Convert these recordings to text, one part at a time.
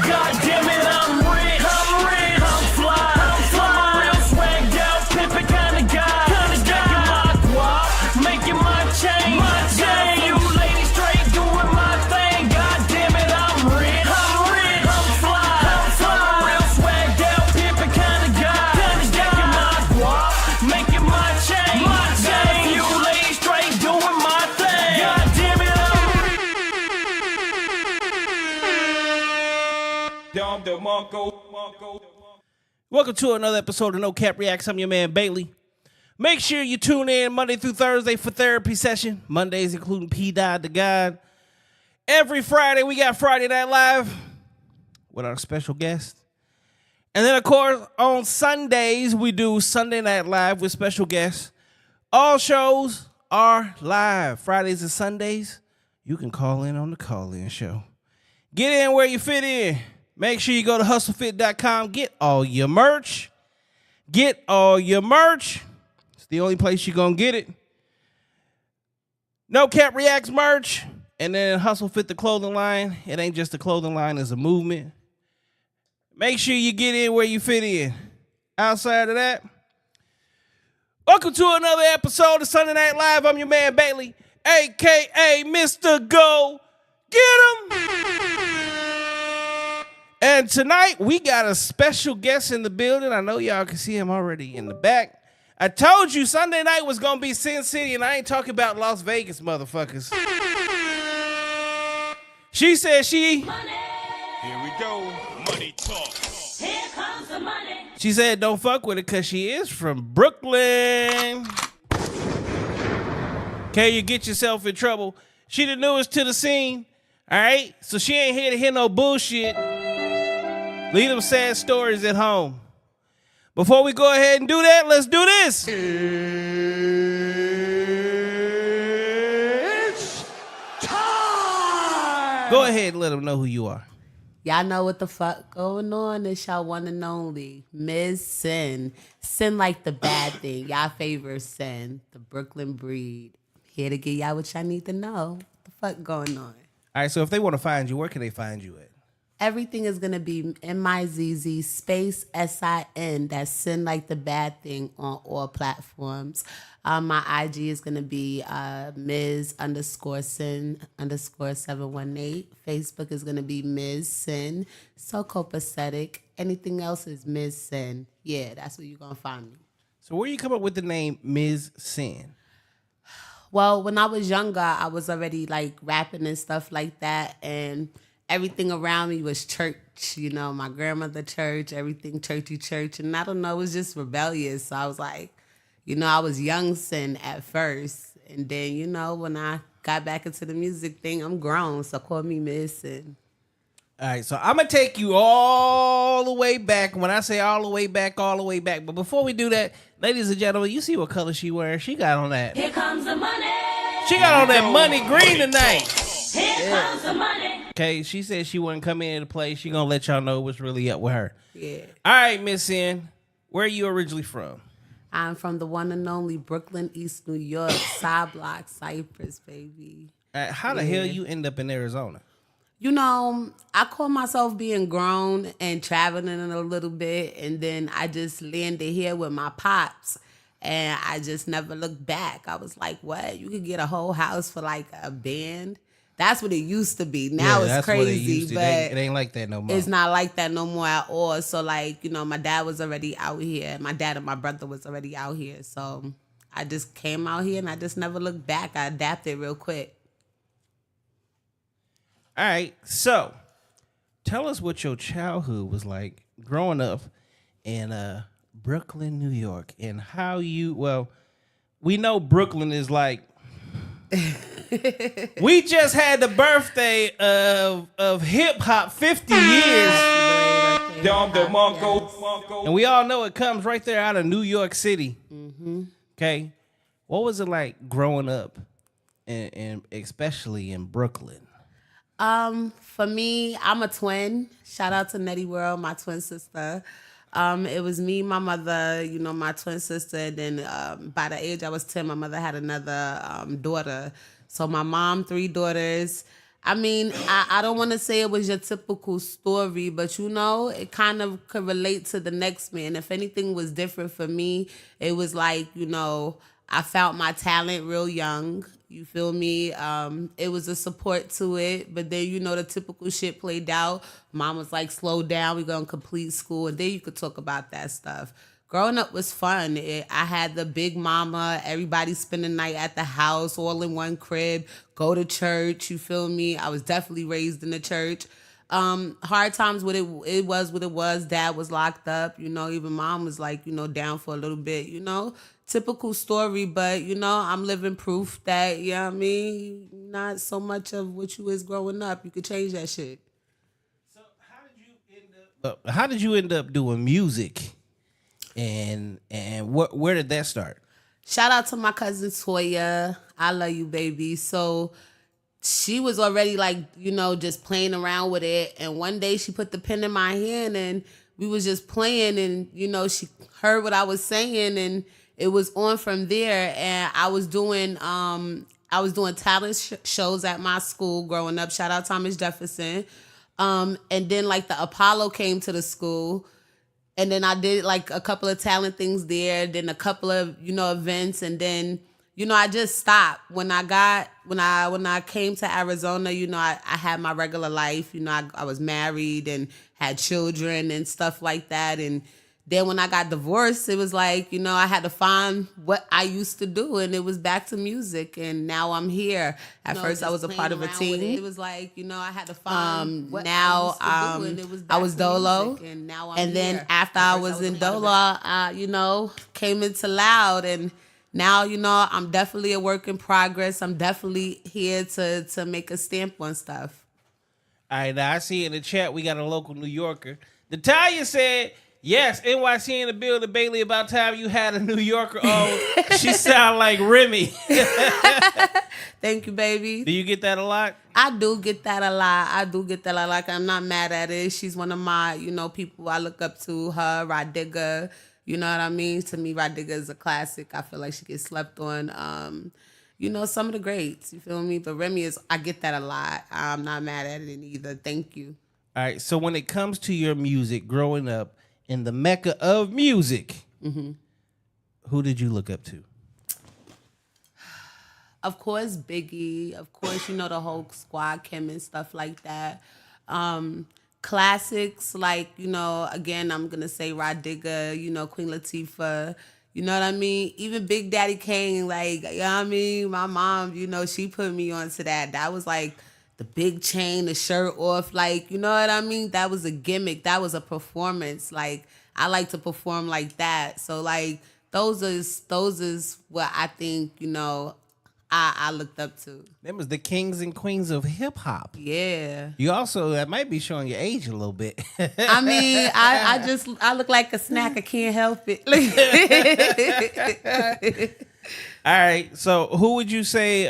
God damn it, I'm rich. I'm fly. I'm a real swagged out, pimpin' kinda guy. Making my guap, making my chain. You ladies straight doing my thing. God damn it, I'm rich. I'm fly. I'm a real swagged out, pimpin' kinda guy. Making my guap, making my chain. You ladies straight doing my thing. God damn it, Welcome to another episode of NoCappReacts. I'm your man Bailey. Make sure you tune in Monday through Thursday for therapy session. Mondays including P-Dot to God. Every Friday we got Friday Night Live with our special guest. And then of course on Sundays we do Sunday Night Live with special guests. All shows are live. Fridays and Sundays you can call in on the call-in show. Get in where you fit in. Make sure you go to hustlefit.com. Get all your merch. It's the only place you're going to get it. No Cap Reacts merch. And then Hustle Fit the clothing line. It ain't just a clothing line. It's a movement. Make sure you get in where you fit in. Outside of that, welcome to another episode of Sunday Night Live. I'm your man Bailey, a.k.a. Mr. Go Get 'Em. And tonight, we got a special guest in the building. I know y'all can see him already in the back. I told you Sunday night was going to be Sin City, and I ain't talking about Las Vegas, motherfuckers. She said she... Money. Here we go. Money talk. Here comes the money. She said don't fuck with it because she is from Brooklyn. Okay, you get yourself in trouble. She the newest to the scene, all right? So she ain't here to hear no bullshit. Leave them sad stories at home. Before we go ahead and do that, let's do this. It's time. Go ahead and let them know who you are. Y'all know what the fuck going on. It's y'all one and only Ms. Sin. Sin like the bad thing. Y'all favorite Sin, the Brooklyn breed. Here to get y'all what y'all need to know. What the fuck going on? All right, so if they want to find you, where can they find you at? Everything is going to be M-I-Z-Z space S-I-N. That's Sin Like the Bad Thing on all platforms. My IG is going to be Ms_Sin_718. Facebook is going to be Ms. Sin. So copacetic. Anything else is Ms. Sin. Yeah, that's where you're going to find me. So where you come up with the name Ms. Sin? Well, when I was younger, I was already like rapping and stuff like that. And everything around me was church, you know, my grandmother church, everything churchy church. And I don't know, it was just rebellious. So I was like, you know, I was young Sin at first. And then, you know, when I got back into the music thing, I'm grown. So call me Miss Sin. All right, so I'm going to take you all the way back. When I say all the way back, all the way back. But before we do that, ladies and gentlemen, you see what color she wearing? She got on that. Here comes the money. She got on that money green tonight. Here comes the money. Okay, she said she wouldn't come in to play. She gonna let y'all know what's really up with her. Yeah. All right, Miss Sin, where are you originally from? I'm from the one and only Brooklyn, East New York, side block, Cypress, baby. How the hell you end up in Arizona? You know, I call myself being grown and traveling a little bit, and then I just landed here with my pops, and I just never looked back. I was like, what? You could get a whole house for like a band? That's what it used to be. Now it's crazy, but it ain't like that no more. It's not like that no more at all. So like, you know, my dad was already out here. My dad and my brother was already out here. So I just came out here and I just never looked back. I adapted real quick. All right, so tell us what your childhood was like growing up in Brooklyn, New York, and how you, well, we know Brooklyn is like, we just had the birthday of hip hop 50 years. And we all know it comes right there out of New York City. Mm-hmm. Okay. What was it like growing up, and especially in Brooklyn? For me, I'm a twin. Shout out to Nettie World, my twin sister. It was me, my mother, you know, my twin sister. And then by the age I was 10, my mother had another daughter. So my mom, 3 daughters. I mean, I don't want to say it was your typical story, but it kind of could relate to the next man. If anything was different for me, it was like, I found my talent real young. You feel me? It was a support to it, but then, the typical shit played out. Mom was like, slow down, we're going to complete school. And then you could talk about that stuff. Growing up was fun. I had the big mama, everybody spend the night at the house, all in one crib, go to church, you feel me? I was definitely raised in the church. Hard times, it was what it was. Dad was locked up, even mom was like, down for a little bit, typical story, but, I'm living proof that, not so much of what you is growing up. You could change that shit. So how did you end up doing music? And where did that start? Shout out to my cousin Toya. I love you, baby. So she was already just playing around with it. And one day she put the pen in my hand and we was just playing and, she heard what I was saying and it was on from there. And I was doing talent shows at my school growing up. Shout out Thomas Jefferson. And then the Apollo came to the school. And then I did a couple of talent things there, then a couple of, events. And then, I just stopped. When I came to Arizona, I had my regular life. I was married and had children and stuff like that. And then when I got divorced, it was I had to find what I used to do. And it was back to music. And now I'm here. At first, I was a part of a team. It was I had to find what now I used to do. And it was back I was Dolo. And now I'm here. Then after I was in Dolo, I, came into Loud. And now, I'm definitely a work in progress. I'm definitely here to make a stamp on stuff. All right, now I see in the chat we got a local New Yorker. Natalia said, yes, NYC in the building, Bailey, about time you had a New Yorker on. She sound like Remy. Thank you, baby. Do you get that a lot? I do get that a lot. I'm not mad at it. She's one of my, people I look up to. Her, Rodiga. You know what I mean? To me, Rodiga is a classic. I feel like she gets slept on. Some of the greats. You feel me? But Remy I get that a lot. I'm not mad at it either. Thank you. All right. So when it comes to your music, growing up in the mecca of music, who did you look up to? Of course, Biggie. Of course, the whole squad, Kim and stuff like that. Classics again, I'm going to say Rodiga, Queen Latifah. You know what I mean? Even Big Daddy Kane, my mom, she put me onto that. That was the big chain, the shirt off, you know what I mean? That was a gimmick. That was a performance. I like to perform like that. So those is what I think, I looked up to. Them was the kings and queens of hip hop. Yeah. You also, that might be showing your age a little bit. I mean, I look like a snack. I can't help it. All right. So who would you say,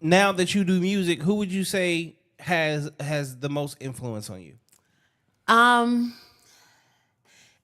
now that you do music, who would you say has the most influence on you?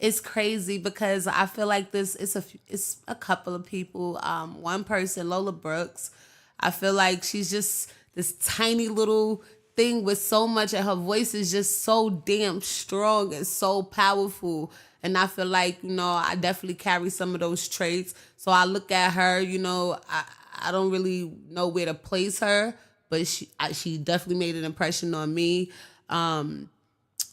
It's crazy because I feel like it's a couple of people. One person, Lola Brooks. I feel like she's just this tiny little thing with so much, and her voice is just so damn strong and so powerful. And I feel like, I definitely carry some of those traits. So I look at her, I don't really know where to place her, but she definitely made an impression on me.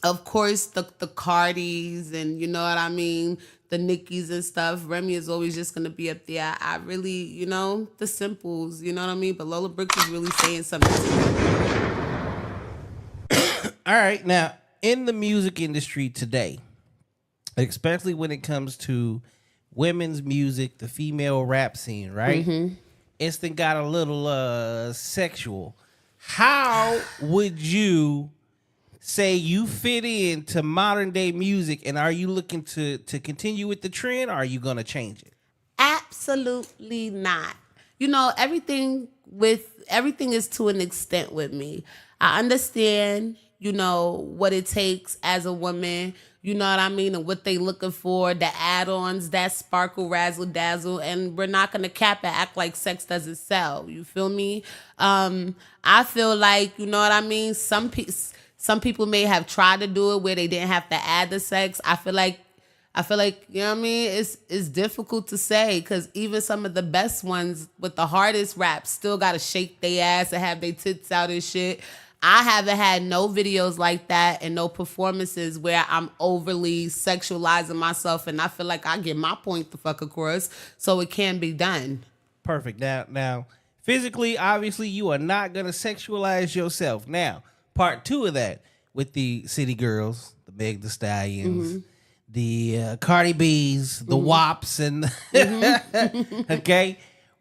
Of course, the Cardis and you know what I mean, the Nickies and stuff. Remy is always just gonna be up there. I really, the simples, you know what I mean. But Lola Brooks is really saying something to me. All right, now in the music industry today, especially when it comes to women's music, the female rap scene, right? Mm-hmm. It's then got a little sexual. How would you say you fit into modern day music, and are you looking to continue with the trend, or are you going to change it? Absolutely not. Everything is to an extent with me. I understand, what it takes as a woman, you know what I mean, and what they looking for, the add-ons, that sparkle, razzle, dazzle, and we're not gonna cap and act like sex doesn't sell. You feel me? I feel like, you know what I mean, some people may have tried to do it where they didn't have to add the sex. I feel like, you know what I mean? It's difficult to say because even some of the best ones with the hardest raps still got to shake their ass and have their tits out and shit. I haven't had no videos like that and no performances where I'm overly sexualizing myself, and I feel like I get my point the fuck across, so it can be done. Perfect. Now, physically, obviously, you are not going to sexualize yourself. Now, part 2 of that with the city girls, the Meg Thee Stallions, the Cardi B's, the WAPs, and okay.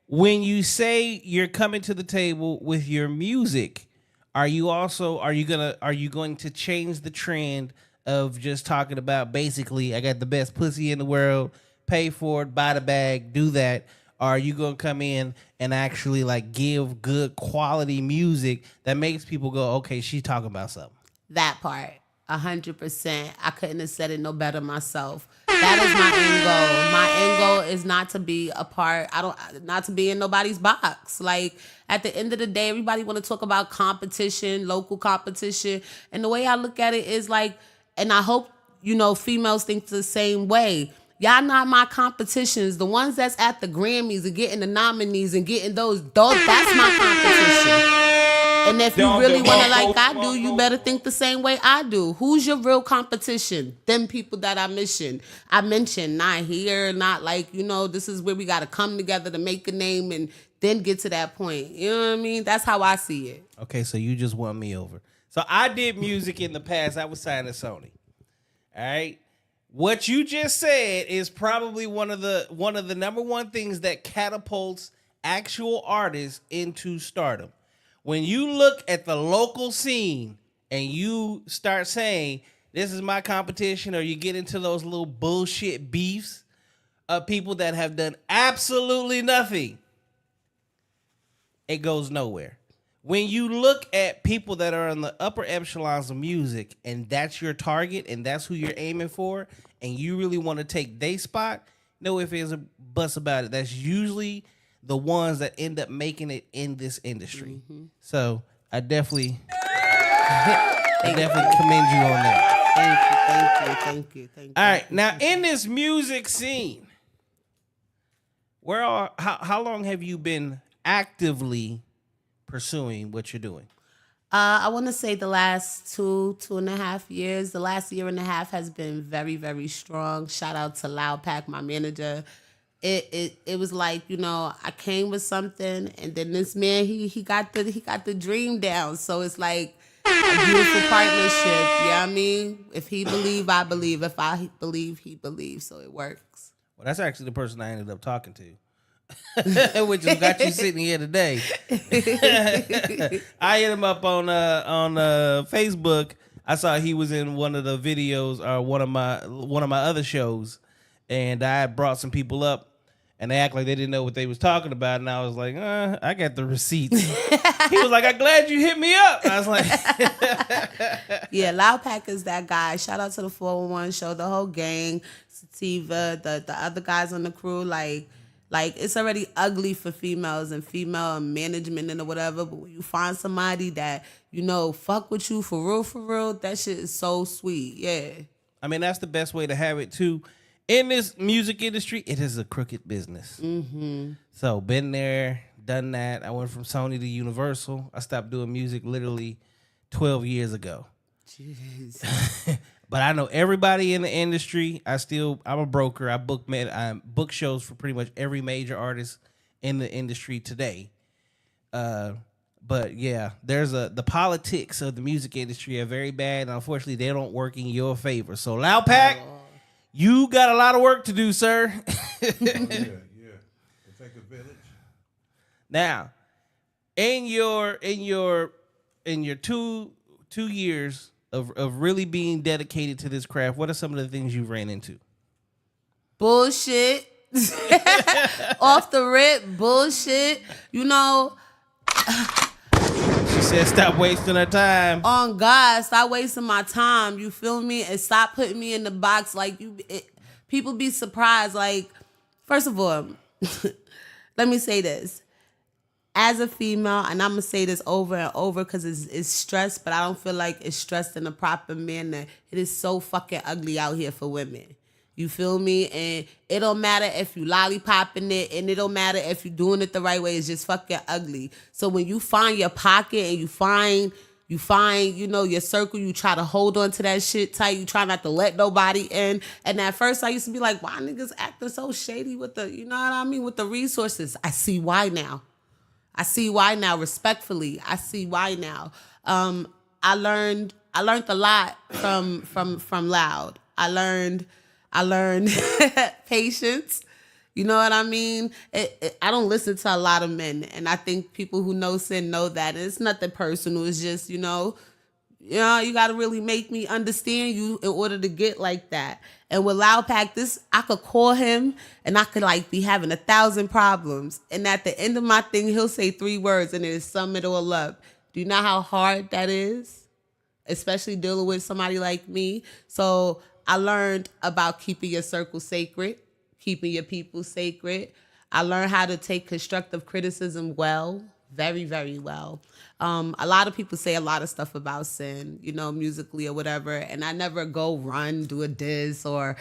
When you say you're coming to the table with your music, are you going to change the trend of just talking about basically I got the best pussy in the world, pay for it, buy the bag, do that? Or are you going to come in and actually like give good quality music that makes people go, okay, she's talking about something? That part, 100%. I couldn't have said it no better myself. That is my end goal. My end goal is not to be a part. Not to be in nobody's box. Like at the end of the day, everybody want to talk about competition, local competition, and the way I look at it is like, and I hope females think the same way. Y'all not my competitions. The ones that's at the Grammys and getting the nominees and getting those that's my competition. And if you really want to like I do, you better think the same way I do. Who's your real competition? Them people that I mentioned, not here, not like, this is where we got to come together to make a name and then get to that point. You know what I mean? That's how I see it. Okay, so you just won me over. So I did music in the past. I was signed to Sony. All right? What you just said is probably one of the number one things that catapults actual artists into stardom. When you look at the local scene and you start saying, this is my competition, or you get into those little bullshit beefs of people that have done absolutely nothing, it goes nowhere. When you look at people that are in the upper echelons of music and that's your target and that's who you're aiming for and you really want to take their spot, no ifs, ands, or buts about it. That's usually the ones that end up making it in this industry. Mm-hmm. So I definitely commend you on that. Thank you. All right, now in this music scene, how long have you been actively pursuing what you're doing? I want to say the last 2.5 years. The last year and a half has been very, very strong. Shout out to Loud Pack, my manager. It was like, I came with something, and then this man he got the dream down. So it's like a beautiful partnership. You know what I mean? If he believe, I believe. If I believe, he believes. So it works. Well, that's actually the person I ended up talking to, which has got you sitting here today. I hit him up on Facebook. I saw he was in one of the videos or one of my other shows, and I brought some people up. And they act like they didn't know what they was talking about. And I was like, I got the receipts. He was like, I'm glad you hit me up. I was like, yeah, Loud Pack is that guy. Shout out to the 411 show, the whole gang, Sativa, the other guys on the crew. Like it's already ugly for females and female management and whatever. But when you find somebody that, fuck with you for real, that shit is so sweet. Yeah. I mean, that's the best way to have it too. In this music industry, it is a crooked business. Mm-hmm. So been there, done that. I went from Sony to Universal. I stopped doing music literally 12 years ago. Jeez. But I know everybody in the industry. I'm a broker. I book shows for pretty much every major artist in the industry today. But yeah, the politics of the music industry are very bad. And unfortunately, they don't work in your favor. So Loud Pack. You got a lot of work to do, sir. Yeah. It take a village. Now, in your 2 years of really being dedicated to this craft, what are some of the things you've ran into? Bullshit. Off the rip, bullshit. said stop wasting her time. On God, stop wasting my time. You feel me? And stop putting me in the box. Like people be surprised. Like, first of all, let me say this. As a female, and I'm gonna say this over and over because it's stress, but I don't feel like it's stressed in a proper manner. It is so fucking ugly out here for women. You feel me? And it don't matter if you lollipopping it, and it don't matter if you doing it the right way. It's just fucking ugly. So when you find your pocket and you find, your circle, you try to hold on to that shit tight. You try not to let nobody in. And at first I used to be like, why niggas acting so shady with the, you know what I mean, with the resources. I see why now. Respectfully. I see why now. I learned a lot from Loud. I learned patience. You know what I mean? I don't listen to a lot of men, and I think people who know sin know that. And it's nothing personal. It's just, you got to really make me understand you in order to get like that. And with Loud Pack, I could call him and I could like be having 1,000 problems. And at the end of my thing, he'll say 3 words and it'll sum it all up. Do you know how hard that is? Especially dealing with somebody like me. So I learned about keeping your circle sacred, keeping your people sacred. I learned how to take constructive criticism well, very, very well. A lot of people say a lot of stuff about sin, musically or whatever, and I never go do a diss or,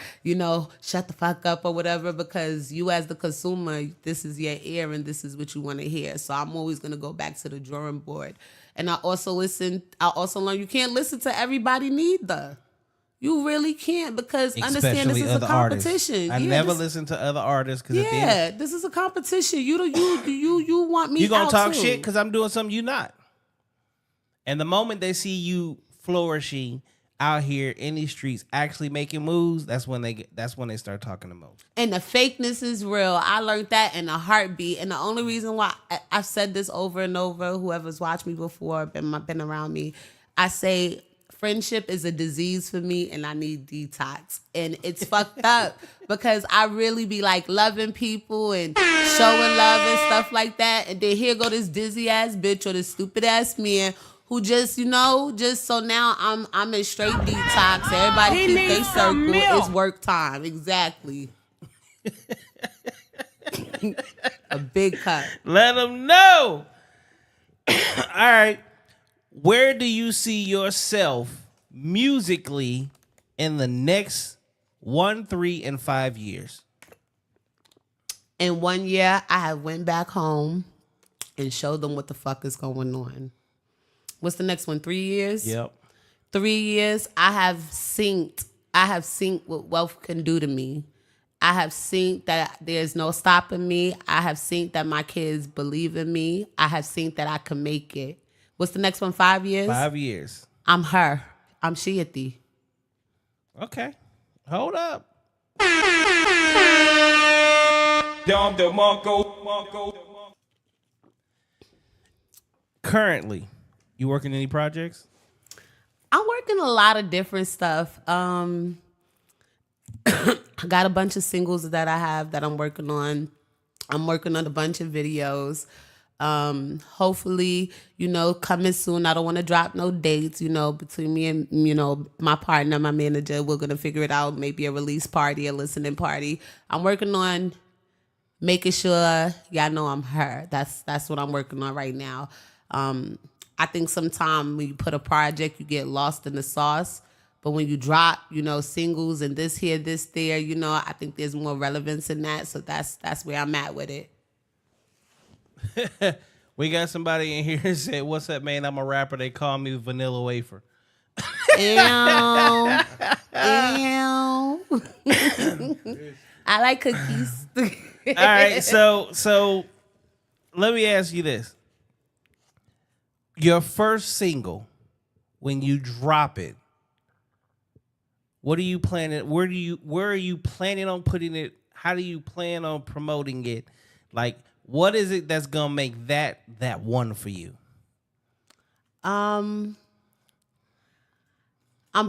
shut the fuck up or whatever, because you as the consumer, this is your ear and this is what you want to hear. So I'm always going to go back to the drawing board. And I also learn you can't listen to everybody neither. You really can't, because understand this is a competition. I never listen to other artists because this is a competition. You want me? You gonna out talk too. shit because I'm doing something you not. And the moment they see you flourishing out here in these streets, actually making moves, that's when they start talking the most. And the fakeness is real. I learned that in a heartbeat. And the only reason why I've said this over and over, whoever's watched me before, been around me, I say friendship is a disease for me and I need detox. And it's fucked up because I really be like loving people and showing love and stuff like that. And then here go this dizzy ass bitch or this stupid ass man who just, just so now I'm in straight detox. Everybody keep their circle. It's work time. Exactly. A big cut. Let them know. All right. Where do you see yourself musically in the next 1, 3, and 5 years? In 1 year, I have went back home and showed them what the fuck is going on. What's the next one? 3 years? Yep. 3 years, I have synced what wealth can do to me. I have synced that there's no stopping me. I have synced that my kids believe in me. I have synced that I can make it. What's the next one? 5 years? 5 years. I'm her. I'm Shiati. Okay. Hold up. Currently, you working any projects? I'm working a lot of different stuff. I got a bunch of singles that I have that I'm working on. I'm working on a bunch of videos. Hopefully, coming soon. I don't want to drop no dates, between me and, my partner, my manager. We're going to figure it out. Maybe a release party, a listening party. I'm working on making sure y'all know I'm her. That's what I'm working on right now. I think sometimes when you put a project, you get lost in the sauce. But when you drop, singles and this here, this there, I think there's more relevance in that. So that's where I'm at with it. We got somebody in here who said, "What's up, man? I'm a rapper. They call me Vanilla Wafer." Ew. I like cookies. All right, so let me ask you this: your first single, when you drop it, what are you planning? Where are you planning on putting it? How do you plan on promoting it? Like, what is it that's gonna make that one for you? I'm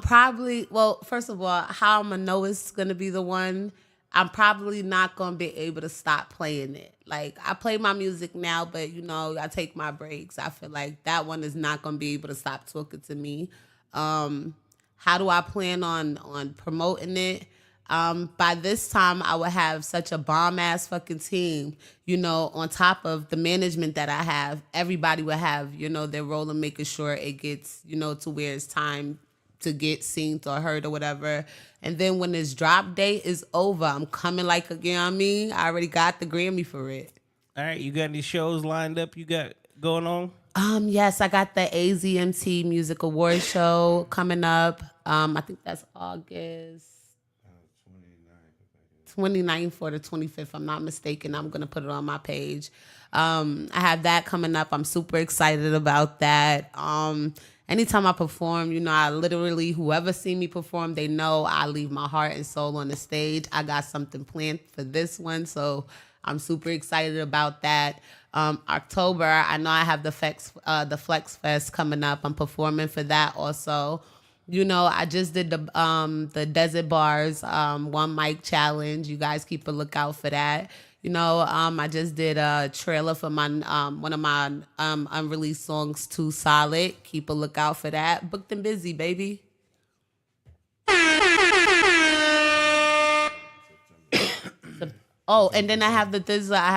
probably, first of all, how I'm gonna know it's gonna be the one. I'm probably not gonna be able to stop playing it. Like I play my music now, but I take my breaks. I feel like that one is not gonna be able to stop talking to me. How do I plan on promoting it? By this time, I would have such a bomb ass fucking team. On top of the management that I have, everybody would have their role in making sure it gets to where it's time to get seen or heard or whatever. And then when this drop date is over, I'm coming like I already got the Grammy for it. All right, you got any shows lined up you got going on? Yes, I got the AZMT Music Awards show coming up. I think that's August 29th or the 25th, if I'm not mistaken. I'm going to put it on my page. I have that coming up. I'm super excited about that. Anytime I perform, I literally, whoever see me perform, they know I leave my heart and soul on the stage. I got something planned for this one, so I'm super excited about that. October, I know I have the Flex Fest coming up. I'm performing for that also. I just did the Desert Bars one mic challenge. You guys keep a lookout for that. I just did a trailer for my one of my unreleased songs, Too Solid. Keep a lookout for that. Booked and busy, baby. Oh, and then I have the Thizzler. I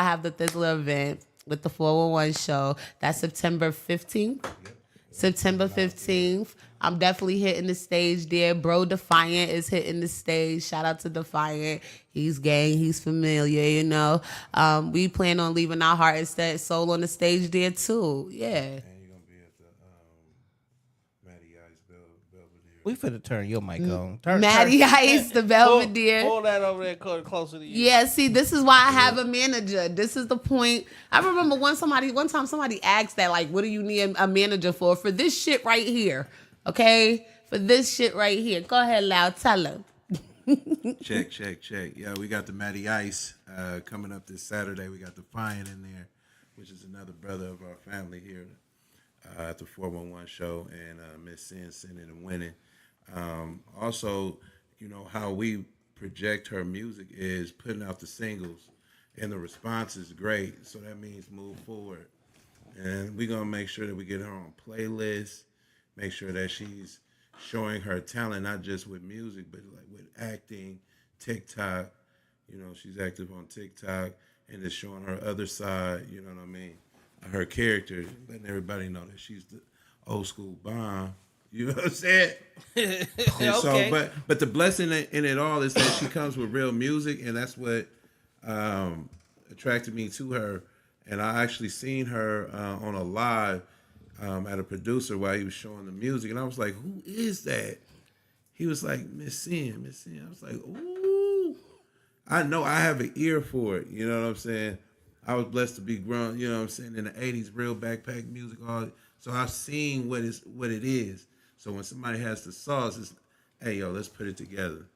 have the Thizzler event with the 411 show. That's September 15th. September 15th. I'm definitely hitting the stage there. Bro Defiant is hitting the stage. Shout out to Defiant. He's gang. He's familiar, We plan on leaving our heart and soul on the stage there, too. Yeah. And you're going to be at the Matty Ice Belvedere. We finna turn your mic on. Matty Ice, the Belvedere. Pull that over there closer to you. Yeah, see, this is why I have a manager. This is the point. I remember one time somebody asked that, like, what do you need a manager for? For this shit right here. Okay? For this shit right here. Go ahead, Loud. Tell him. Check. Yeah, we got the Matty Ice coming up this Saturday. We got the Defiant in there, which is another brother of our family here at the 411 show, and Miss Sin sending and winning. Also, how we project her music is putting out the singles, and the response is great. So that means move forward. And we're going to make sure that we get her on playlists, make sure that she's showing her talent, not just with music, but like with acting, TikTok. She's active on TikTok and just showing her other side, you know what I mean? Her character, letting everybody know that she's the old school bomb. You know what I'm saying? And Okay. so, but the blessing in it all is that she comes with real music, and that's what attracted me to her. And I actually seen her on a live at a producer while he was showing the music, and I was like, "Who is that?" He was like, "Miss Sin." I was like, "Ooh, I know I have an ear for it." You know what I'm saying? I was blessed to be grown. You know what I'm saying? In the '80s, real backpack music, all. So I've seen what it is. So when somebody has the sauce, it's, hey, yo, let's put it together.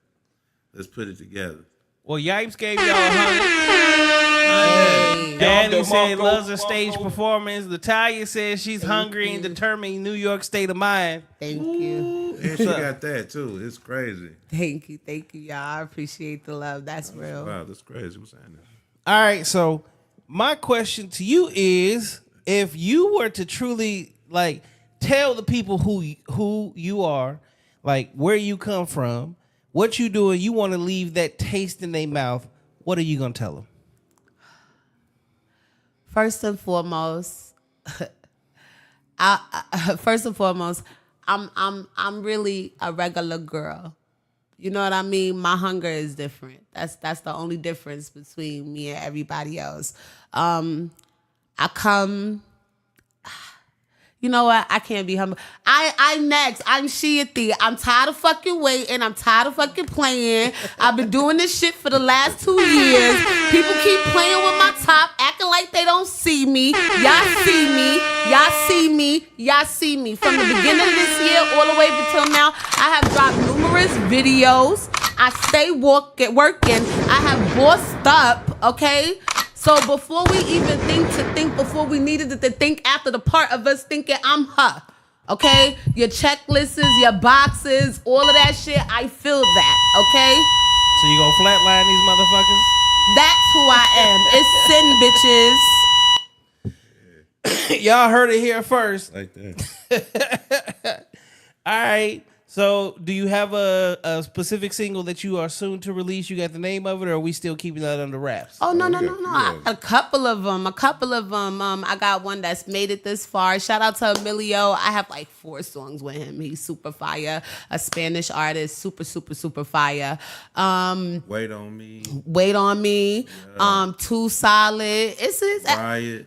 Well, Yipes gave y'all 100. Danny said he loves her stage performance. Natalia says she's hungry and determined New York state of mind. Thank you. And she got that, too. It's crazy. Thank you, y'all. I appreciate the love. That's real. Wow, that's crazy. What's happening? All right, so my question to you is, if you were to truly, like, tell the people who you are, like, where you come from, what you doing, you want to leave that taste in their mouth, what are you going to tell them? First and foremost, I'm really a regular girl. You know what I mean? My hunger is different. That's the only difference between me and everybody else. I come. You know what? I can't be humble. I'm next. I'm Shiati. I'm tired of fucking waiting. I'm tired of fucking playing. I've been doing this shit for the last 2 years. People keep playing with my top, acting like they don't see me. Y'all see me. Y'all see me. Y'all see me. From the beginning of this year all the way up until now, I have dropped numerous videos. I stay working. I have bossed up, okay? So before we even before we needed to think after the part of us thinking I'm her, okay? Your checklists, your boxes, all of that shit, I feel that, okay? So you gonna flatline these motherfuckers? That's who I am. It's sin, bitches. Y'all heard it here first. Like that. All right. So, do you have a specific single that you are soon to release? You got the name of it, or are we still keeping that under wraps? Oh, no. yeah. A couple of them. I got one that's made it this far. Shout out to Emilio. I have like 4 songs with him. He's super fire. A Spanish artist. Super, super, super fire. Wait on me. Wait on Me. Too Solid. It's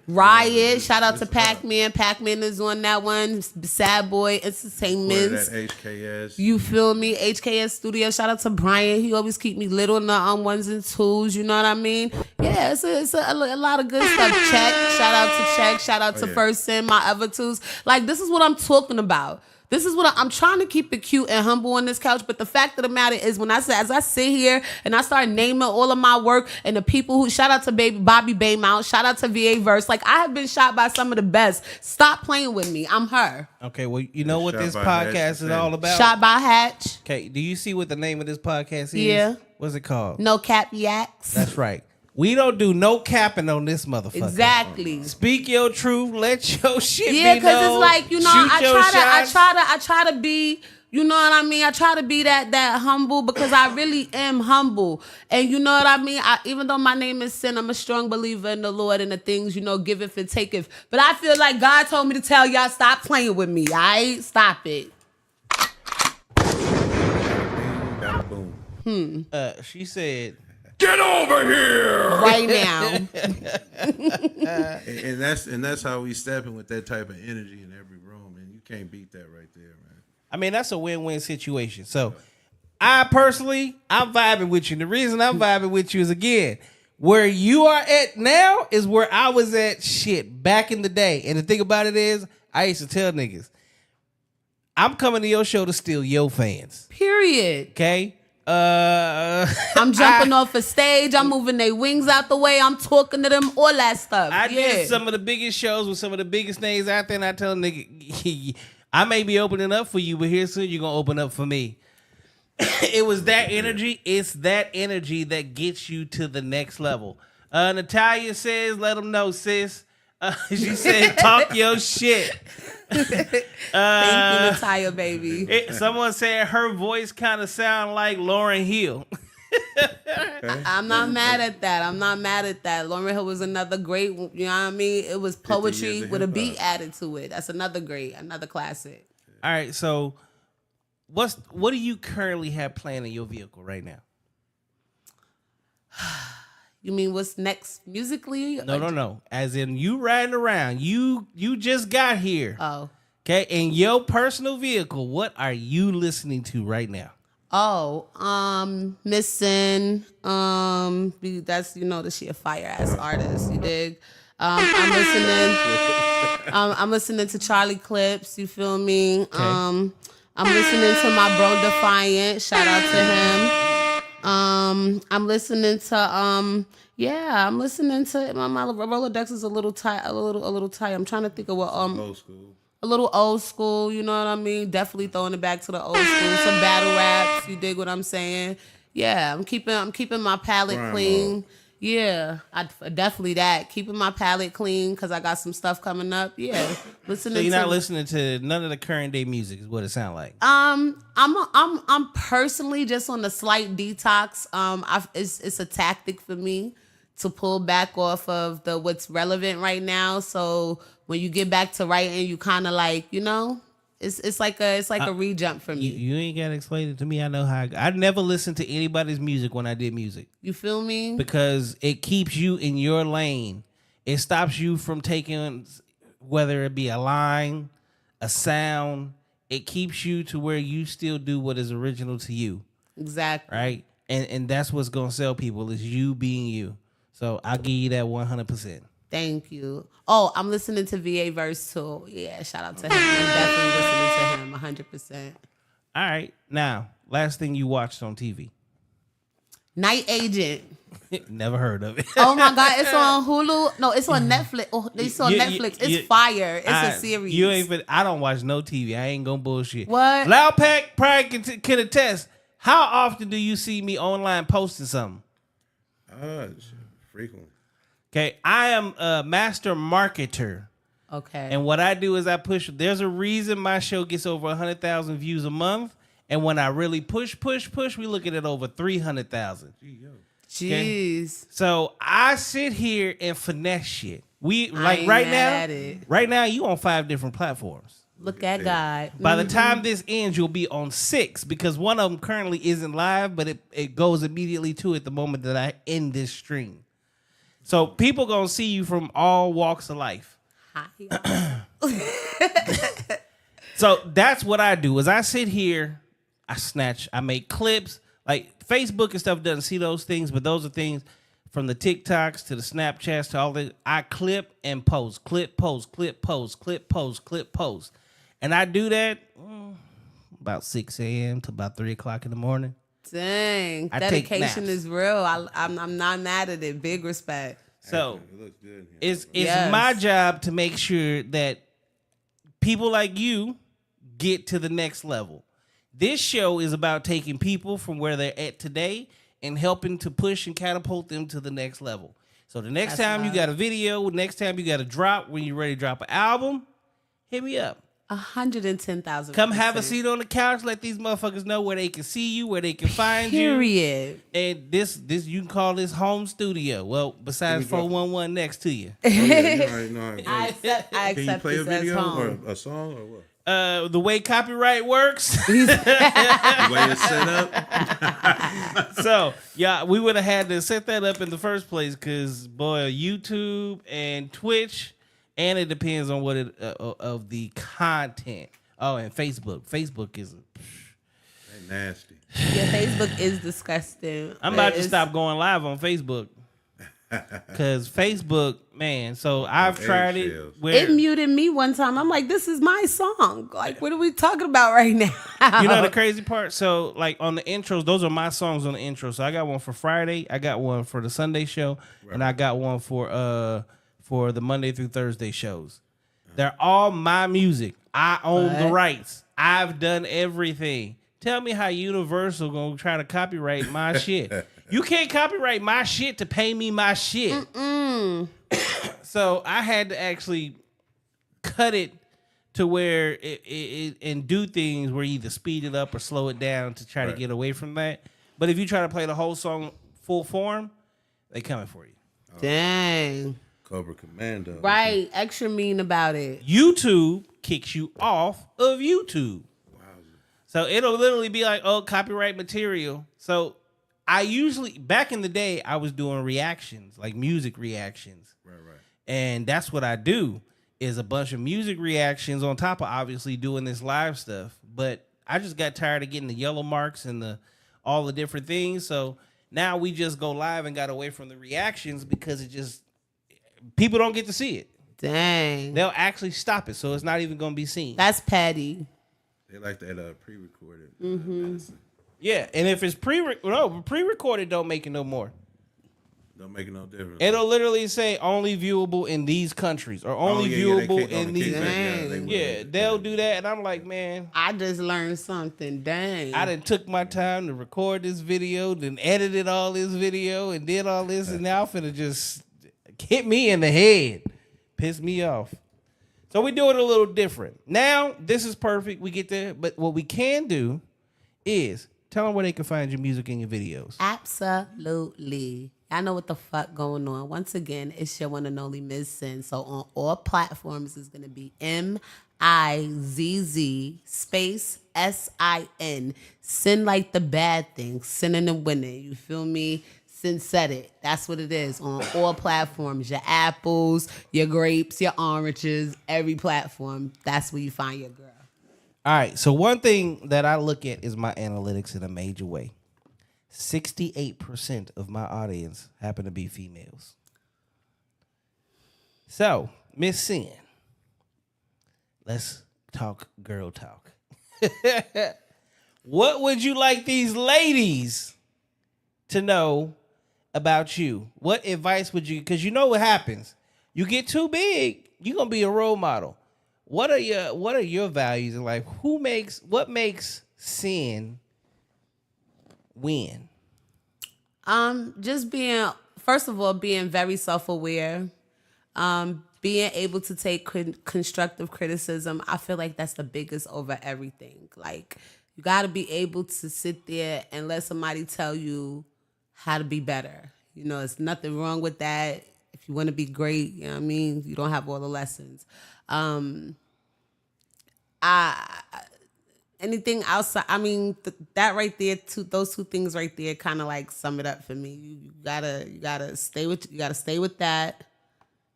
Riot. Yeah, Shout out to it's Pac-Man. Pac-Man is on that one. Sad Boy Entertainment. That HKS. You feel me? HKS Studio. Shout out to Brian. He always keep me little in the ones and twos. You know what I mean? Yeah, it's a lot of good stuff. Check. Shout out to Check. Shout out to yeah. First Sin, my other twos. Like, this is what I'm talking about. This is what I'm trying to keep it cute and humble on this couch. But the fact of the matter is, as I sit here and I start naming all of my work and the people who, shout out to Bobby Baymount, shout out to VA Verse. Like, I have been shot by some of the best. Stop playing with me. I'm her. Okay, well, you know what Shot this by podcast Hatch is all about? Shot by Hatch. Okay, do you see what the name of this podcast is? Yeah. What's it called? NoCappReacts. That's right. We don't do no capping on this motherfucker. Exactly. Speak your truth. Let your shit Yeah, be because known. it's like, you know, Shoot your shots. I try to be, you know what I mean? I try to be that humble because I really am humble. And you know what I mean? Even though my name is Sin, I'm a strong believer in the Lord and the things, you know, giveth and taketh. But I feel like God told me to tell y'all, stop playing with me, all right? Stop it. Bada boom. She said, Get over here! Right now. And that's how we stepping with that type of energy in every room, and you can't beat that right there, man. I mean, that's a win-win situation. So, I'm vibing with you. And the reason I'm vibing with you is, again, where you are at now is where I was at back in the day. And the thing about it is, I used to tell niggas, I'm coming to your show to steal your fans. Period. Okay? I'm jumping off a stage. I'm moving their wings out the way. I'm talking to them, all that stuff. I did some of the biggest shows with some of the biggest names out there, and I tell a nigga, I may be opening up for you, but here soon you're going to open up for me. It was that energy. It's that energy that gets you to the next level. Natalia says, let them know, sis. She said, talk your shit. Thank you, Natalia, baby. Someone said her voice kind of sound like Lauryn Hill. I'm not mad at that. Lauryn Hill was another great, you know what I mean? It was 50 poetry years of with a hip-hop. beat added to it. That's another classic. All right, so what do you currently have planned in your vehicle right now? You mean what's next musically? No. As in you riding around. You just got here. Oh. Okay, in your personal vehicle, what are you listening to right now? Missing. That's, you know, that she a fire ass artist. You dig? I'm listening to Charlie Clips. You feel me? Okay. I'm listening to my bro Defiant. Shout out to him. I'm listening to my Rolodex is a little tight. I'm trying to think of what Old school. a little old school, you know what I mean? Definitely throwing it back to the old school. Some battle raps, you dig what I'm saying? Yeah, I'm keeping my palate Crime clean. mode. Yeah, definitely that. Keeping my palate clean because I got some stuff coming up. Yeah, listening. So you're to not listening to none of the current day music, is what it sounds like. I'm personally just on a slight detox. It's a tactic for me to pull back off of what's relevant right now. So when you get back to writing, you kind of like, you know, it's like a re-jump for me. You ain't gotta explain it to me. I know how. I never listened to anybody's music when I did music You feel me? because it keeps you in your lane. It stops you from taking, whether it be a line, a sound. It keeps you to where you still do what is original to you, Exactly. right? And that's what's gonna sell people is you being you. So I'll give you that 100%. Thank you. Oh, I'm listening to VA Verse too. Yeah, shout out to him. I'm definitely listening to him 100%. All right. Now, last thing you watched on TV. Night Agent. Never heard of it. Oh my God, it's on Hulu. No, it's on Netflix. Oh, it's on Netflix. It's fire. It's a series. You ain't. I don't watch no TV. I ain't gonna bullshit. What? Loud Pack probably can attest. How often do you see me online posting something? Frequently. Okay, I am a master marketer. Okay. And what I do is I push. There's a reason my show gets over 100,000 views a month. And when I really push, we look at it over 300,000. Jeez. So I sit here and finesse shit. We like ain't right mad now. at it. Right now, you on 5 different platforms. Look at God. By the time this ends, you'll be on 6 because one of them currently isn't live, but it goes immediately to at the moment that I end this stream. So people gonna see you from all walks of life. Hi. So that's what I do. Is I sit here, I make clips. Like Facebook and stuff doesn't see those things, but those are things from the TikToks to the Snapchats to all the. I clip and post, clip, post, clip, post, clip, post, clip, post, and I do that about 6 a.m. to about 3 o'clock in the morning. Dang. I take Dedication naps. is real. I'm not mad at it. Big respect. So It looks good. it's Yes. my job to make sure that people like you get to the next level. This show is about taking people from where they're at today and helping to push and catapult them to the next level. So the next That's time you right. got a video, next time you got a drop, when you're ready to drop an album, hit me up. 110,000. Come have a seat on the couch. Let these motherfuckers know where they can see you, where they can find you. Period. And this you can call this home studio. Well, besides 411 next to you. Oh, yeah, you already know how it goes. I Can you accept play a this as video home. or a song or what? The way copyright works. The way it's set up. So, yeah, we would have had to set that up in the first place because, boy, YouTube and Twitch, and it depends on what it of the content. Oh, and Facebook. Facebook is. They nasty. Yeah, Facebook is disgusting. I'm about to stop going live on Facebook because Facebook, man. So I've tried it. eggshells. Where, It muted me one time. I'm like, this is my song. Like, what are we talking about right now? you know the crazy part? So, like on the intros, those are my songs on the intro. So I got one for Friday, I got one for the Sunday show, and I got one for the Monday through Thursday shows. They're all my music. I own the rights. I've done everything. Tell me how Universal gonna try to copyright my shit. You can't copyright my shit to pay me my shit. So I had to actually cut it to where it and do things where you either speed it up or slow it down to try to get away from that. But if you try to play the whole song full form, they coming for you. Dang. Cobra Commando. Right. Extra mean about it. YouTube kicks you off of YouTube. So it'll literally be like, oh, copyright material. So I usually, back in the day, I was doing reactions, like music reactions. Right. And that's what I do, is a bunch of music reactions on top of obviously doing this live stuff. But I just got tired of getting the yellow marks and all the different things. So now we just go live and got away from the reactions because it just, people don't get to see it. Dang. They'll actually stop it, so it's not even going to be seen. That's petty. They like that pre-recorded. Yeah, and if it's pre-recorded, don't make it no more. Don't make it no difference. It'll literally say only viewable in these countries or only viewable in these. Yeah, they'll do that, and I'm like, man, I just learned something. Dang. I done took my time to record this video, then edited all this video, and did all this, and now I'm finna just hit me in the head, piss me off. So we do it a little different. Now, this is perfect. We get there, but what we can do is tell them where they can find your music and your videos. Absolutely. I know what the fuck going on. Once again, it's your one and only Ms. Sin. So on all platforms, it's going to be MIZZ space SIN. Sin like the bad thing. Sinning and winning. You feel me? Sin said it. That's what it is on all platforms. Your apples, your grapes, your oranges, every platform. That's where you find your girl. All right. So one thing that I look at is my analytics in a major way. 68% of my audience happen to be females. So, Miss Sin, let's talk girl talk. What would you like these ladies to know about you? What advice would you, because you know what happens. You get too big, you're gonna be a role model. What are your values in life? What makes Sin when? Just being, first of all, being very self-aware, being able to take constructive criticism. I feel like that's the biggest over everything. Like, you got to be able to sit there and let somebody tell you how to be better. You know, there's nothing wrong with that. If you want to be great, you know what I mean? You don't have all the lessons. Anything outside, I mean, that right there, those two things right there kind of like sum it up for me. You gotta stay with that.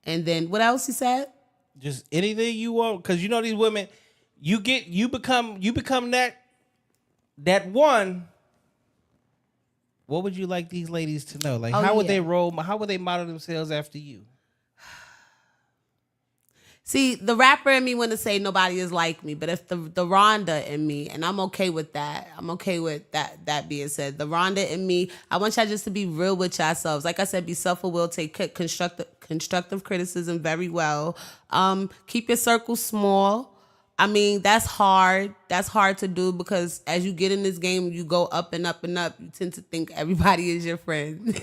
And then what else you said? Just anything you want, because you know these women, you become that one. What would you like these ladies to know? Like, how would they model themselves after you? See, the rapper in me want to say nobody is like me, but if the Rhonda in me, and I'm okay with that. I'm okay with that being said. The Rhonda in me, I want y'all just to be real with yourselves. Like I said, be self-aware, take constructive criticism very well. Keep your circle small. I mean, that's hard. That's hard to do because as you get in this game, you go up and up and up. You tend to think everybody is your friend.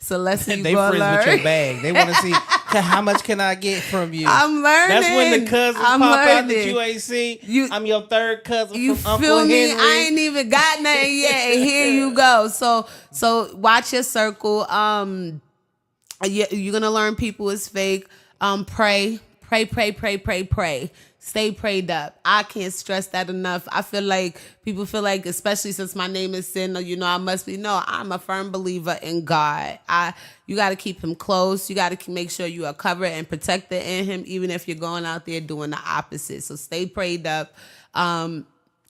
So let's see. They friends learn. with your bag. They want to see how much can I get from you. I'm learning. That's when the cousins pop out that you ain't seen. I'm your third cousin you from Uncle feel me? Henry. I ain't even got nothing yet, and here you go. So watch your circle. You're gonna learn people is fake. Pray. Stay prayed up. I can't stress that enough. I feel like people feel like, especially since my name is Sin, you know, I must be. No, I'm a firm believer in God. You got to keep him close. You got to make sure you are covered and protected in him, even if you're going out there doing the opposite. So stay prayed up.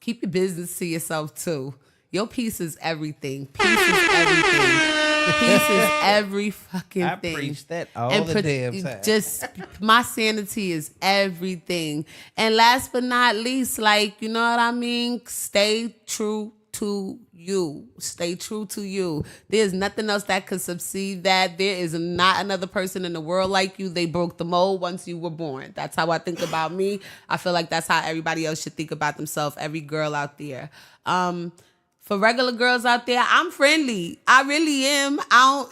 Keep your business to yourself too. Your peace is everything. Peace is everything. Peace is every fucking thing. I preach that all the damn time. Just my sanity is everything. And last but not least, like, you know what I mean? Stay true to you. Stay true to you. There's nothing else that could succeed that. There is not another person in the world like you. They broke the mold once you were born. That's how I think about me. I feel like that's how everybody else should think about themselves. Every girl out there. For regular girls out there, I'm friendly. I really am. I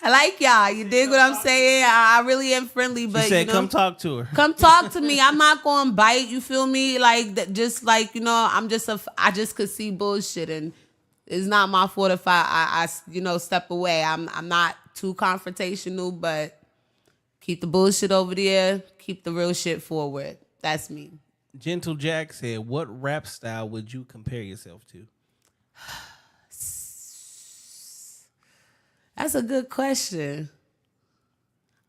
like y'all. You dig what I'm saying? I really am friendly. But she said, you know, come talk to her. Come talk to me. I'm not going to bite. You feel me? Like, just like, you know, I just could see bullshit. And it's not my fault if I step away. I'm not too confrontational, but keep the bullshit over there. Keep the real shit forward. That's me. Gentle Jack said, what rap style would you compare yourself to? That's a good question.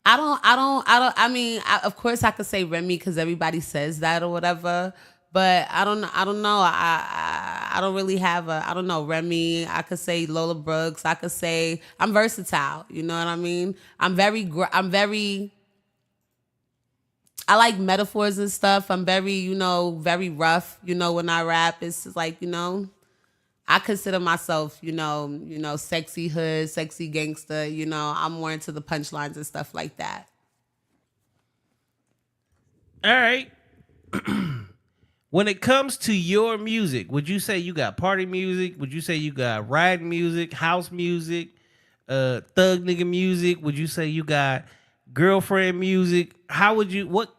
I mean, of course I could say Remy because everybody says that or whatever, but I don't know. I don't really have Remy. I could say Lola Brooks. I could say I'm versatile. You know what I mean? I like metaphors and stuff. I'm very, very rough, when I rap. It's just like, I consider myself, sexy hood, sexy gangster, I'm more into the punchlines and stuff like that. All right. When it comes to your music, would you say you got party music? Would you say you got ride music, house music, thug nigga music? Would you say you got girlfriend music? How would you, what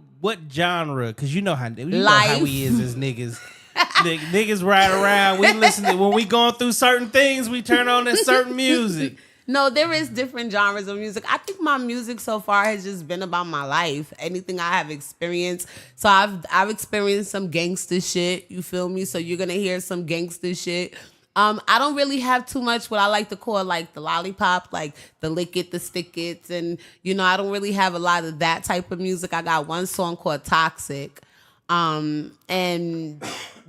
genre? Because you know how we is as niggas. Niggas ride around. We listen to, when we going through certain things, we turn on this certain music. No, there is different genres of music. I think my music so far has just been about my life. Anything I have experienced. So I've experienced some gangster shit. You feel me? So you're gonna hear some gangster shit. I don't really have too much what I like to call like the lollipop, like the lick it, the stick it. And, I don't really have a lot of that type of music. I got one song called Toxic. And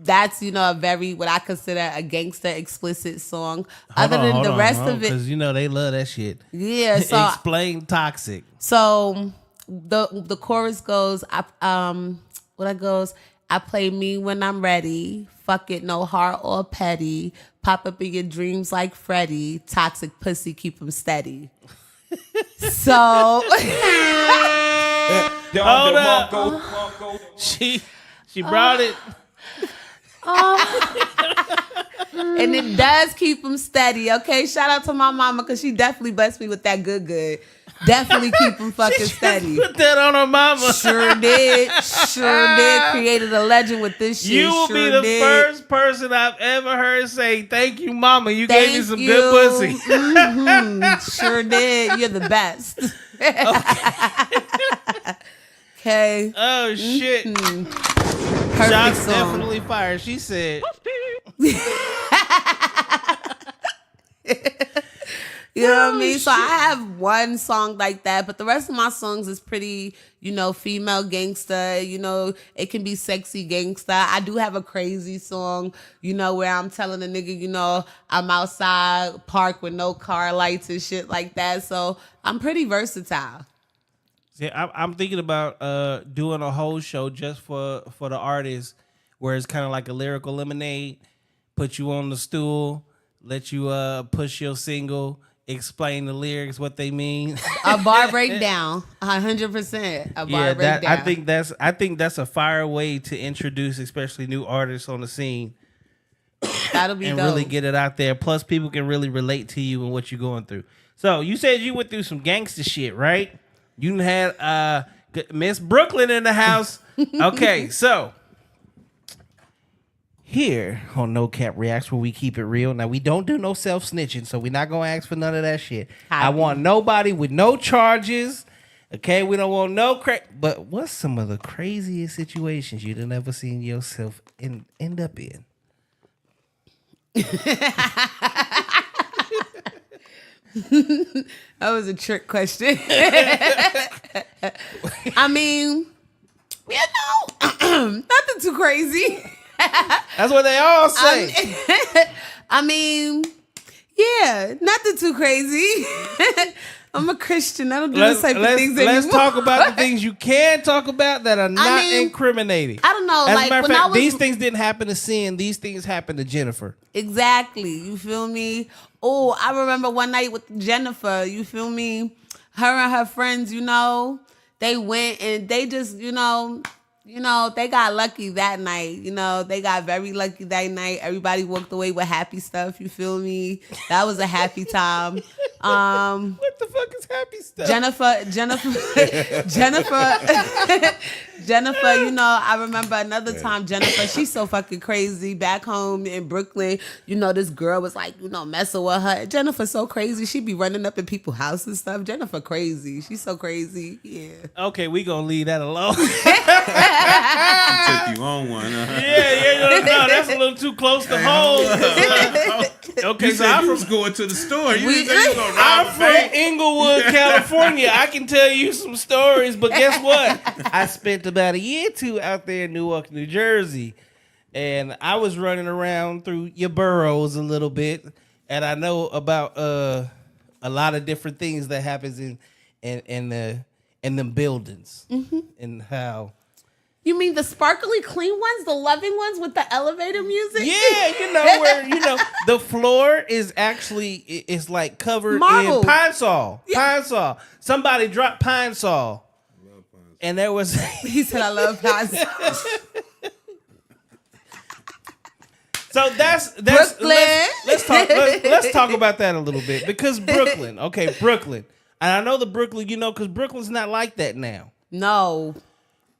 that's, a very, what I consider a gangster explicit song. Other than the rest of it. Because, they love that shit. Yeah. So explain Toxic. So the chorus goes, I play me when I'm ready. Fuck it, no heart or petty. Pop up in your dreams like Freddy. Toxic pussy, keep them steady. So. Hold up. She brought it. and it does keep him steady. Okay, shout out to my mama because she definitely blessed me with that good. Definitely keep him fucking steady. Put that on her mama. Sure did. Created a legend with this shit. You will be the first person I've ever heard say, "Thank you, mama. You gave me some good pussy." Sure did. You're the best. Okay. Oh shit. Perfect Shots song. definitely fired. She said. You know what I mean? So I have one song like that, but the rest of my songs is pretty, female gangsta. It can be sexy gangsta. I do have a crazy song, where I'm telling a nigga, I'm outside, park with no car lights and shit like that. So I'm pretty versatile. Yeah, I'm thinking about doing a whole show just for the artists, where it's kind of like a lyrical lemonade. Put you on the stool, let you push your single, explain the lyrics, what they mean. A bar breakdown, 100%. A bar breakdown. I think that's a fire way to introduce, especially new artists on the scene. That'll be and dope. really get it out there. Plus, people can really relate to you and what you're going through. So you said you went through some gangster shit, right? You had Miss Brooklyn in the house. Okay, so here on No Cap Reacts, where we keep it real. Now, we don't do no self-snitching, so we're not going to ask for none of that shit. I want nobody with no charges. Okay, we don't want no But what's some of the craziest situations you'd have ever seen yourself end up in? That was a trick question. I mean, nothing too crazy. That's what they all say. I mean, yeah, nothing too crazy. I'm a Christian. I don't do this type of things anymore. Let's talk about the things you can talk about that are not incriminating. I don't know. As like, a matter of when fact, I was, these things didn't happen to Sin. These things happened to Jennifer. Exactly. You feel me? Oh, I remember one night with Jennifer. You feel me? Her and her friends, they went and they just, they got lucky that night. They got very lucky that night. Everybody walked away with happy stuff. You feel me? That was a happy time. What the fuck is happy stuff? Jennifer, I remember another time, Jennifer, she's so fucking crazy. Back home in Brooklyn, this girl was like, messing with her. Jennifer's so crazy. She be running up in people's houses and stuff. Jennifer crazy. She's so crazy. Yeah. Okay, we gonna leave that alone. Took you on one. No, that's a little too close to home. Okay, You so said you was going to the store. You didn't say you was gonna rob I'm a from bank. Inglewood, California. I can tell you some stories, but guess what? I spent about a year or two out there in Newark, New Jersey, and I was running around through your boroughs a little bit, and I know about a lot of different things that happens in them buildings, and how. You mean the sparkly clean ones, the loving ones with the elevator music? Yeah, where the floor is actually it's like covered Marble. in Pine Sol. Pine Sol. Somebody dropped Pine Sol. And there was He said, I love Paz. so that's Brooklyn. let's talk about that a little bit, because Brooklyn, and I know the Brooklyn, because Brooklyn's not like that now. No,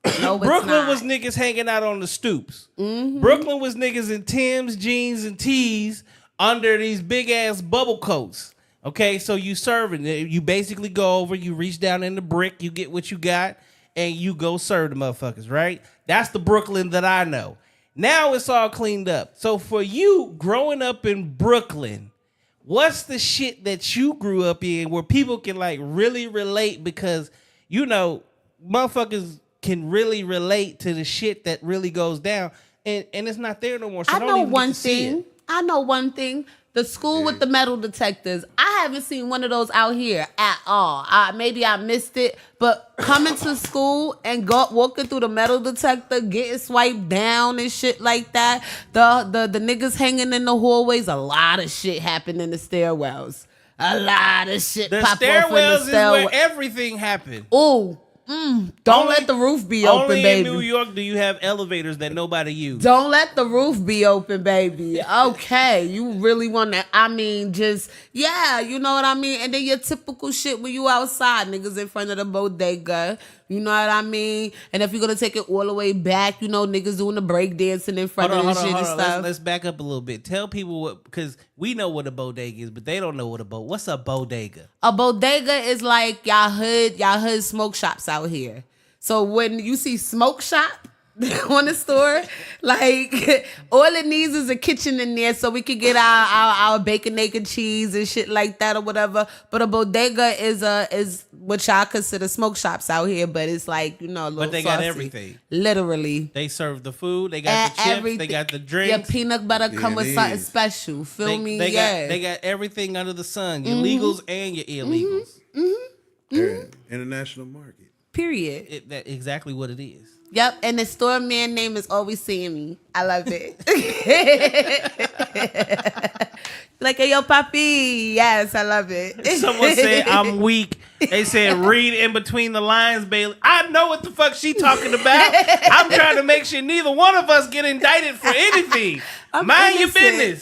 it's Brooklyn not. was niggas hanging out on the stoops. Brooklyn was niggas in Timbs, jeans, and tees under these big ass bubble coats. Okay, so you serving it. You basically go over, you reach down in the brick, you get what you got, and you go serve the motherfuckers, right? That's the Brooklyn that I know. Now it's all cleaned up. So for you growing up in Brooklyn, what's the shit that you grew up in where people can like really relate? Because, motherfuckers can really relate to the shit that really goes down, and it's not there no more. So I know one thing. The school with the metal detectors. I haven't seen one of those out here at all. Maybe I missed it, but coming to school and walking through the metal detector, getting swiped down and shit like that. The niggas hanging in the hallways. A lot of shit happened in the stairwells. A lot of shit The pop off in the stairwells is where stairwell. everything happened. Ooh, Don't let the roof be open, Only baby. in New York do you have elevators that nobody uses. Don't let the roof be open, baby. Okay, you really want to, I mean, just, yeah, you know what I mean? And then your typical shit when you outside, niggas in front of the bodega, you know what I mean? And if you're going to take it all the way back, you know, niggas doing the break dancing in front of the shit and stuff. Let's back up a little bit. Tell people what, because we know what a bodega is, but they don't know what what's a bodega? A bodega is like y'all hood smoke shops out here. So when you see smoke shop on the store, like all it needs is a kitchen in there so we can get our bacon, naked cheese and shit like that or whatever. But a bodega is what y'all consider smoke shops out here, but it's like, you know, a little But they saucy. got everything. Literally. They serve the food. They got the chips. Everything. They got the Your drinks. peanut butter come with something is. special. Feel me? They Yeah. got everything under the sun. Your legals and your illegals. International market. Period. That's exactly what it is. Yep, and the store man name is always seeing me. I love it. Like, hey, yo, papi. Yes, I love it. Someone said I'm weak. They said read in between the lines, Bailey. I know what the fuck she talking about. I'm trying to make sure neither one of us get indicted for anything. Mind your business.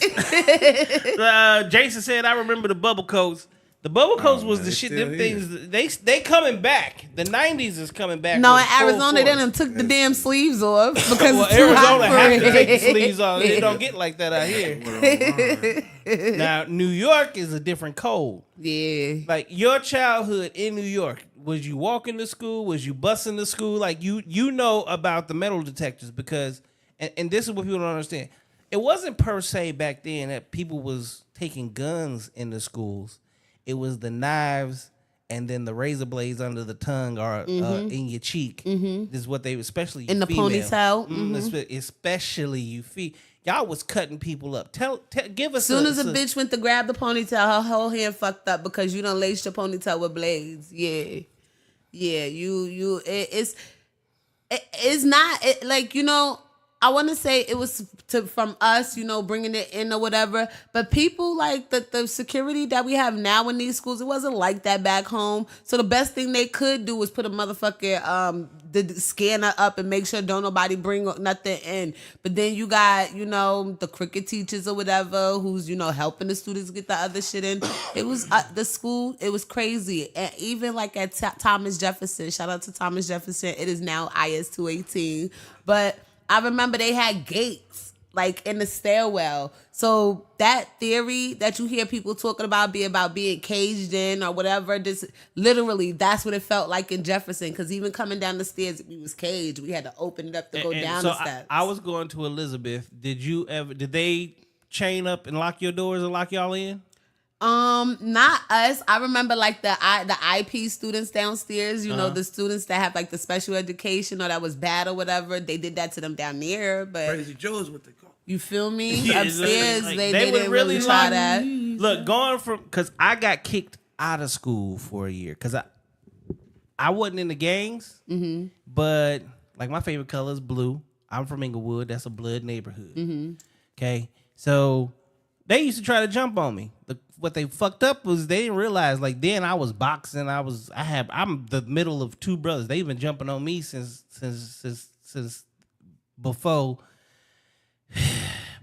Jason said, I remember the bubble coats. The bubble coats was man, the it's shit. still Them here. things they coming back. The 90s is coming back. No, with in full Arizona, they force. done took the damn sleeves off because Well, it's too hot Arizona for has to take the it. sleeves off. It don't get like that out here. Now, New York is a different code. Yeah. Like your childhood in New York, was you walking to school? Was you busing to school? Like you know about the metal detectors because, and this is what people don't understand. It wasn't per se back then that people was taking guns in the schools. It was the knives and then the razor blades under the tongue or in your cheek. This is what they, especially In the female. ponytail. Especially you y'all was cutting people up. Give us. As soon as a bitch went to grab the ponytail, her whole hand fucked up because you done laced your ponytail with blades. Yeah. Yeah, it's not, like, you know, I want to say it was from us, you know, bringing it in or whatever. But people like the security that we have now in these schools, it wasn't like that back home. So the best thing they could do was put a motherfucking the scanner up and make sure don't nobody bring nothing in. But then you got, you know, the cricket teachers or whatever who's, you know, helping the students get the other shit in. It was the school. It was crazy. And even like at Thomas Jefferson, shout out to Thomas Jefferson. It is now IS 218. But I remember they had gates like in the stairwell. So that theory that you hear people talking about being caged in or whatever, just literally that's what it felt like in Jefferson. Because even coming down the stairs, we was caged. We had to open it up to go down the steps. I was going to Elizabeth. Did they chain up and lock your doors and lock y'all in? Not us. I remember like the IP students downstairs, you know, the students that have like the special education or that was bad or whatever, they did that to them down there. But Crazy Joe is what they call. you feel me? Yeah, Upstairs, like, they would didn't really try like, that. Look, because I got kicked out of school for a year because I wasn't in the gangs, but like my favorite color is blue. I'm from Inglewood. That's a blood neighborhood. Okay, so they used to try to jump on me. What they fucked up was they didn't realize, like, then I was boxing. I'm the middle of two brothers. They've been jumping on me since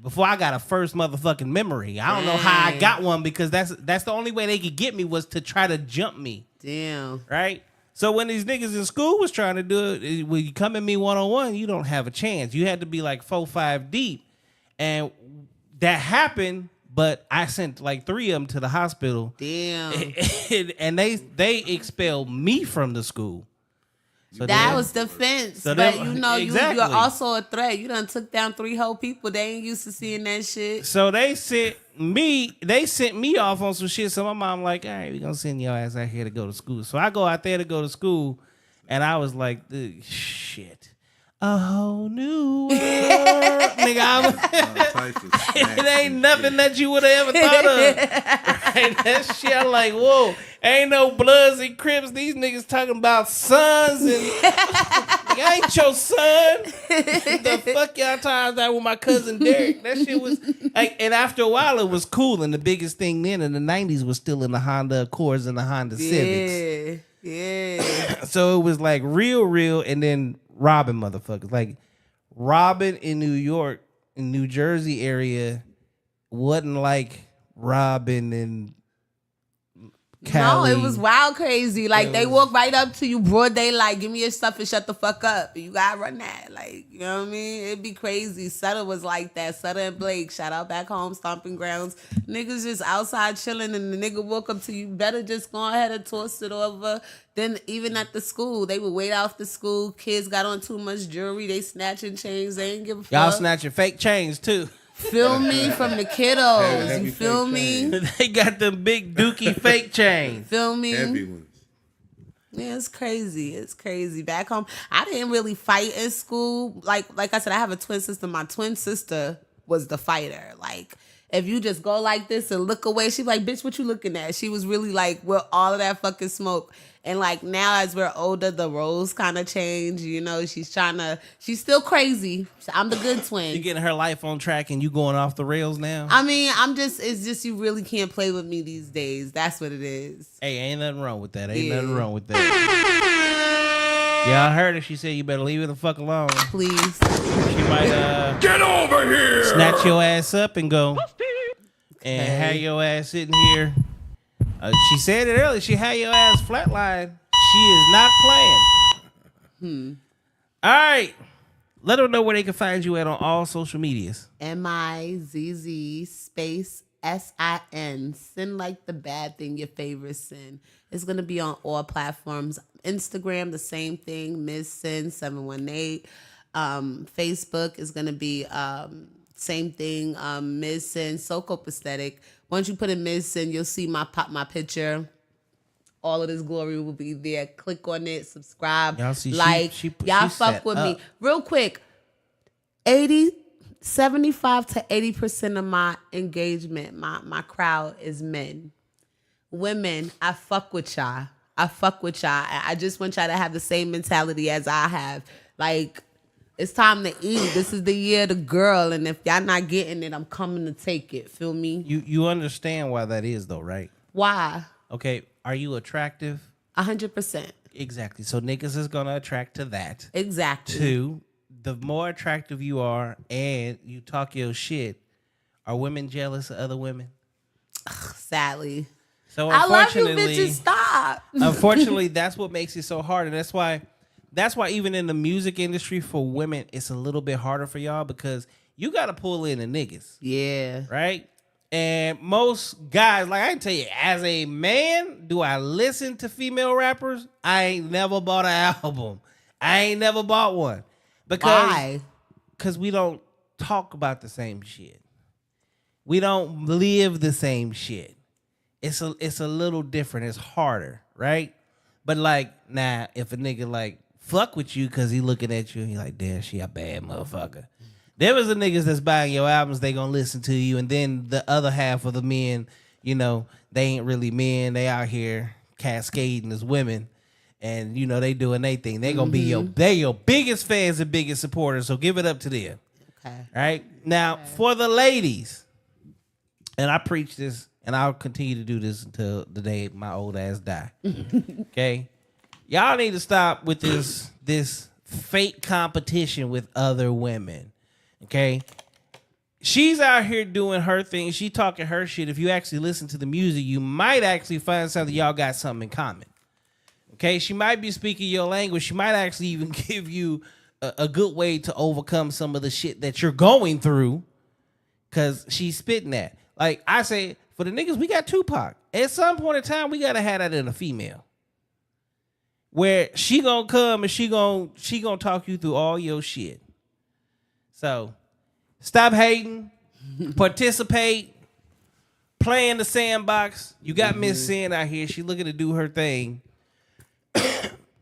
before I got a first motherfucking memory. I don't know how I got one because that's the only way they could get me was to try to jump me. Damn. Right? So when these niggas in school was trying to do it, when you come at me one-on-one, you don't have a chance. You had to be like 4-5 deep. And that happened. But I sent like 3 of them to the hospital. Damn. And they expelled me from the school. So that was defense. So but them- you know, exactly. you're also a threat. You done took down 3 whole people. They ain't used to seeing that shit. So they sent me off on some shit. So my mom like, all right, we gonna send your ass out here to go to school. So I go out there to go to school, and I was like, shit. A whole new world. Nigga, it ain't nothing that you would have ever thought of. Right? That shit, I'm like, whoa. Ain't no Bloods and Crips. These niggas talking about sons and like, I ain't your son. The fuck y'all talking about with my cousin Derek? That shit was like, and after a while it was cool. And the biggest thing then in the 90s was still in the Honda Accords and the Honda Civics. Yeah. So it was like real, and then robbing motherfuckers. Like robbing in New York, in New Jersey area, wasn't like robbing in Cali. No, it was wild crazy. Like, they was- walk right up to you, broad daylight, give me your stuff and shut the fuck up. You gotta run that. Like, you know what I mean? It'd be crazy. Sutter was like that. Sutter and Blake, shout out back home, stomping grounds. Niggas just outside chilling, and the nigga walk up to you, better just go ahead and toss it over. Then even at the school, they would wait off the school. Kids got on too much jewelry. They snatching chains. They ain't give a fuck. Y'all snatching fake chains too. Feel me from the kiddos. Heavy You feel fake me? chains. They got them big dookie fake chains. Feel me? Heavy ones. Yeah, it's crazy. It's crazy. Back home, I didn't really fight in school. Like I said, I have a twin sister. My twin sister was the fighter. Like, if you just go like this and look away, she be like, bitch, what you looking at? She was really like, with all of that fucking smoke. And like now as we're older, the roles kind of change. You know, she's still crazy. I'm the good twin. You getting her life on track and you going off the rails now? I mean, it's just you really can't play with me these days. That's what it is. Hey, ain't nothing wrong with that. Yeah. Nothing wrong with that. Yeah, I heard her. She said you better leave her the fuck alone. Please. She might Get over here! snatch your ass up and go and have your ass sitting here. She said it earlier. She had your ass flatline. She is not playing. All right. Let her know where they can find you at on all social medias. MIZZ space SIN. Sin like the bad thing, your favorite sin. It's going to be on all platforms. Instagram, the same thing, Ms. Sin 718. Facebook is going to be same thing, Ms. Sin, So Copacetic. Once you put in Ms. Sin, you'll see my picture. All of this glory will be there. Click on it, subscribe, Y'all see, like. Y'all she fuck set with up. me. Real quick, 75 to 80% of my engagement, my crowd is men. Women, I fuck with y'all. I just want y'all to have the same mentality as I have. Like, it's time to eat. This is the year of the girl, and if y'all not getting it, I'm coming to take it. Feel me? You understand why that is though, right? Why? Okay, are you attractive? 100%. Exactly. So niggas is gonna attract to that. Exactly. Two, the more attractive you are and you talk your shit, are women jealous of other women? Sadly. So I love you, unfortunately, bitches. Stop. unfortunately, that's what makes it so hard, and that's why even in the music industry for women, it's a little bit harder for y'all because you got to pull in the niggas, Yeah. right? And most guys, like I can tell you, as a man, do I listen to female rappers? I ain't never bought an album. I ain't never bought one Why? because we don't talk about the same shit. We don't live the same shit. It's a little different. It's harder, right? But like, nah, if a nigga like fuck with you because he looking at you and he like, damn, she a bad motherfucker. There was the niggas that's buying your albums, they gonna listen to you, and then the other half of the men, you know, they ain't really men. They out here cascading as women, and you know they doing their thing. They gonna be your biggest fans and biggest supporters. So give it up to them. Okay. Right now, for the ladies, and I preach this, and I'll continue to do this until the day my old ass die. Okay, y'all need to stop with this fake competition with other women. Okay, she's out here doing her thing. She talking her shit. If you actually listen to the music, you might actually find something y'all got something in common. Okay, she might be speaking your language. She might actually even give you a good way to overcome some of the shit that you're going through, because she's spitting that. Like I say, for the niggas, we got Tupac. At some point in time, we gotta have that in a female, where she gonna come and she gonna talk you through all your shit. So stop hating, participate, play in the sandbox. You got Miss Sin out here. She looking to do her thing.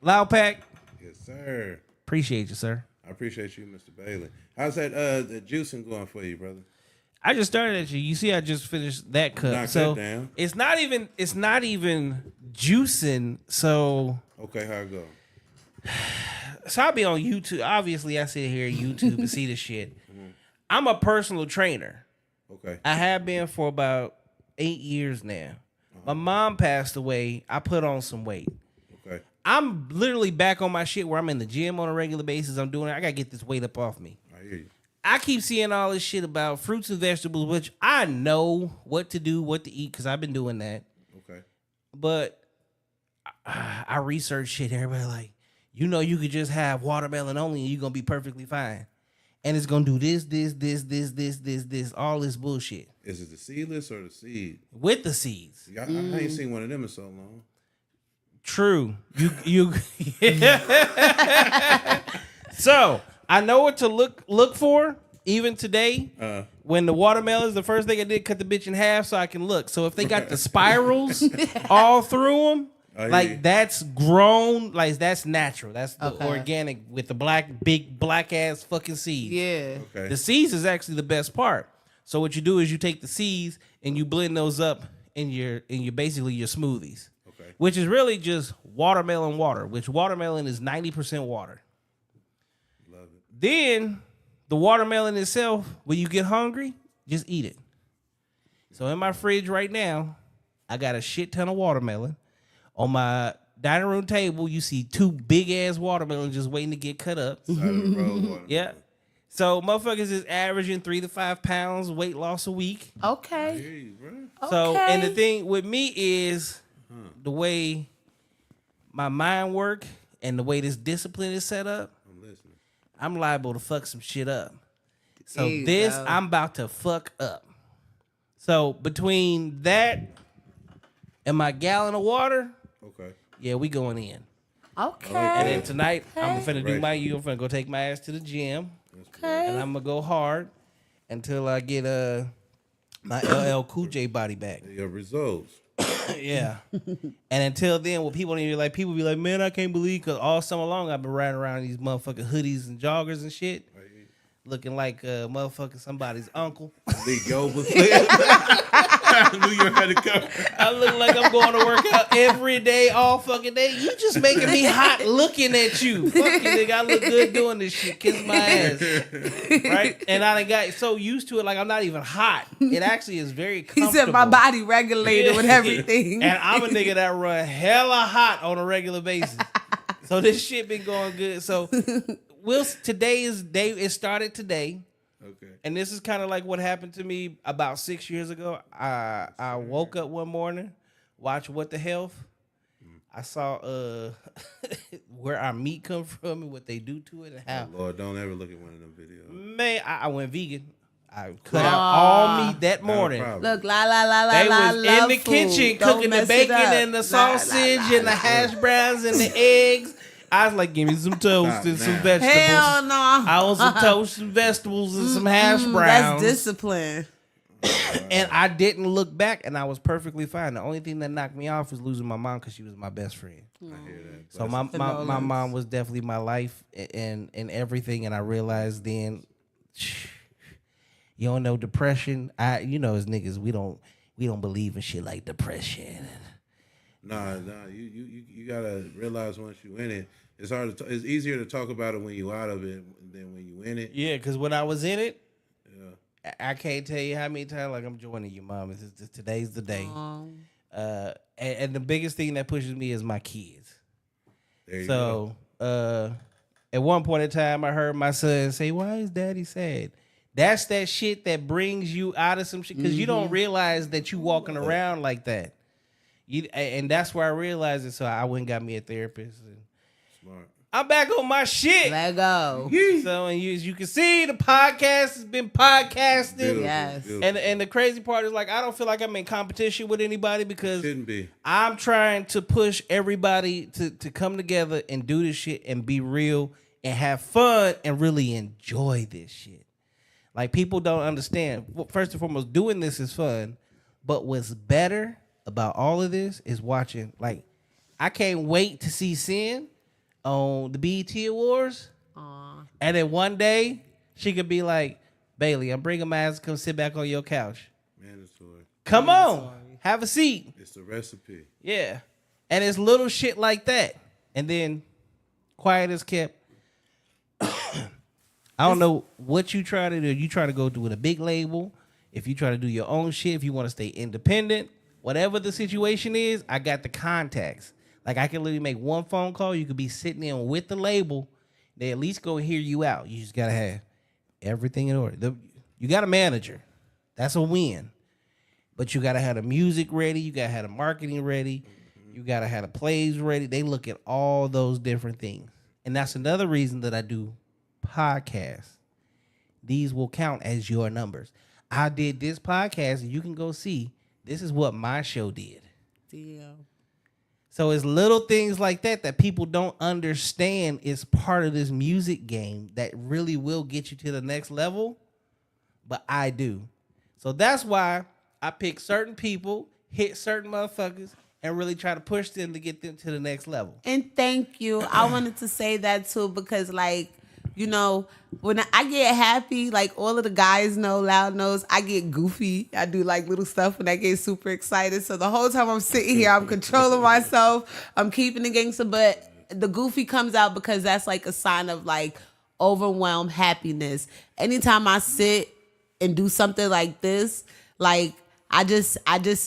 Loud Pack, Yes, sir. appreciate you, sir. I appreciate you, Mr. Bailey. How's that the juicing going for you, brother? I just started at you. You see, I just finished that cut. Knock so that down. it's not even juicing. So Okay, how it go? I'll be on YouTube. Obviously, I sit here on YouTube and see the shit. I'm a personal trainer. Okay. I have been for about 8 years now. My mom passed away. I put on some weight. Okay. I'm literally back on my shit where I'm in the gym on a regular basis. I'm doing it. I gotta get this weight up off me. I hear you. I keep seeing all this shit about fruits and vegetables, which I know what to do, what to eat, because I've been doing that. Okay. But I research shit. Everybody like, you could just have watermelon only and you're going to be perfectly fine. And it's going to do this, all this bullshit. Is it the seedless or the seed? With the seeds. I ain't seen one of them in so long. True. You So, I know what to look for, even today. When the watermelons, the first thing I did, cut the bitch in half so I can look. So if they got the spirals all through them, like that's grown, like that's natural. That's the organic with the big black ass fucking seeds. Yeah. Okay. The seeds is actually the best part. So what you do is you take the seeds and you blend those up in your basically your smoothies. Okay. Which is really just watermelon water, which watermelon is 90% water. Love it. Then the watermelon itself, when you get hungry, just eat it. So in my fridge right now, I got a shit ton of watermelon. On my dining room table, you see 2 big ass watermelons just waiting to get cut up. Side of the road watermelon. Yeah. So motherfuckers is averaging 3 to 5 pounds weight loss a week. I Okay. hear you, bro. So, Okay. and the thing with me is the way my mind work and the way this discipline is set up, I'm listening. I'm liable to fuck some shit up. So There you this, go. I'm about to fuck up. So between that and my gallon of water, Okay. yeah, we going in. Okay. And then tonight, I'm finna do Right. I'm finna go take my ass to the gym. Okay. And I'm gonna go hard until I get my LL Cool J body back. Your results. Yeah. And until then, what people be like, man, I can't believe, because all summer long I've been riding around in these motherfucking hoodies and joggers and shit, looking like motherfucking somebody's uncle. Lee Goldberg. I knew you had to come. I look like I'm going to work out every day, all fucking day. You just making me hot looking at you. Fuck you, nigga. I look good doing this shit. Kiss my ass. Right? And I done got so used to it, like I'm not even hot. It actually is very He comfortable. said my body regulated with everything. And I'm a nigga that run hella hot on a regular basis. So this shit been going good. So it started today. Okay. And this is kind of like what happened to me about 6 years ago. I woke up one morning, watched What the Health. I saw where our meat come from and what they do to it and how. Oh, Lord, don't ever look at one of them videos. Man, I went vegan. I cut out all meat that morning. problem. Look, la, They la, was love in the food. kitchen Don't cooking the mess it bacon up. and the La, sausage la, and the hash browns and the eggs. I was like, give me some toast Stop and some now. vegetables. Hell no. I want some toast, some vegetables, and some hash browns. That's discipline. And I didn't look back, and I was perfectly fine. The only thing that knocked me off was losing my mom because she was my best friend. I hear that. So my mom was definitely my life and everything. And I realized then, you don't know depression. As niggas, we don't believe in shit like depression. Nah, you gotta realize once you in it, it's hard to. It's easier to talk about it when you out of it than when you in it. Yeah, because when I was in it, I can't tell you how many times like I'm joining you, mom. Today's the day. And the biggest thing that pushes me is my kids. There you So at one point in time, I heard my son say, "Why is Daddy sad?" That's that shit that brings you out of some shit because you don't realize that you walking around like that. And that's where I realized it. So I went and got me a therapist. And Smart. I'm back on my shit. Let go. So and as you can see, the podcast has been podcasting. Beautiful, Yes. beautiful. And the crazy part is like I don't feel like I'm in competition with anybody because Shouldn't be. I'm trying to push everybody to come together and do this shit and be real and have fun and really enjoy this shit. Like people don't understand. Well, first and foremost, doing this is fun, but what's better about all of this is watching. Like I can't wait to see Sin on the BET Awards. And then one day she could be like, Bailey, I'm bringing my ass to come sit back on your couch. Mandatory. Come on, have a seat. It's the recipe. Yeah. And it's little shit like that. And then quiet as kept. I don't know what you try to do. You try to go through with a big label. If you try to do your own shit, if you want to stay independent, whatever the situation is, I got the contacts. Like I can literally make one phone call. You could be sitting in with the label. They at least go hear you out. You just gotta have everything in order. You got a manager. That's a win. But you gotta have the music ready. You gotta have the marketing ready. You gotta have the plays ready. They look at all those different things. And that's another reason that I do podcasts. These will count as your numbers. I did this podcast, and you can go see this is what my show did. Damn. So it's little things like that people don't understand is part of this music game that really will get you to the next level. But I do. So that's why I pick certain people, hit certain motherfuckers, and really try to push them to get them to the next level. And thank you. I wanted to say that too because, like, you know, when I get happy, like all of the guys know, Loud knows, I get goofy. I do like little stuff when I get super excited. So the whole time I'm sitting here, I'm controlling myself. I'm keeping the gangster, but the goofy comes out because that's like a sign of like overwhelmed happiness. Anytime I sit and do something like this, like I just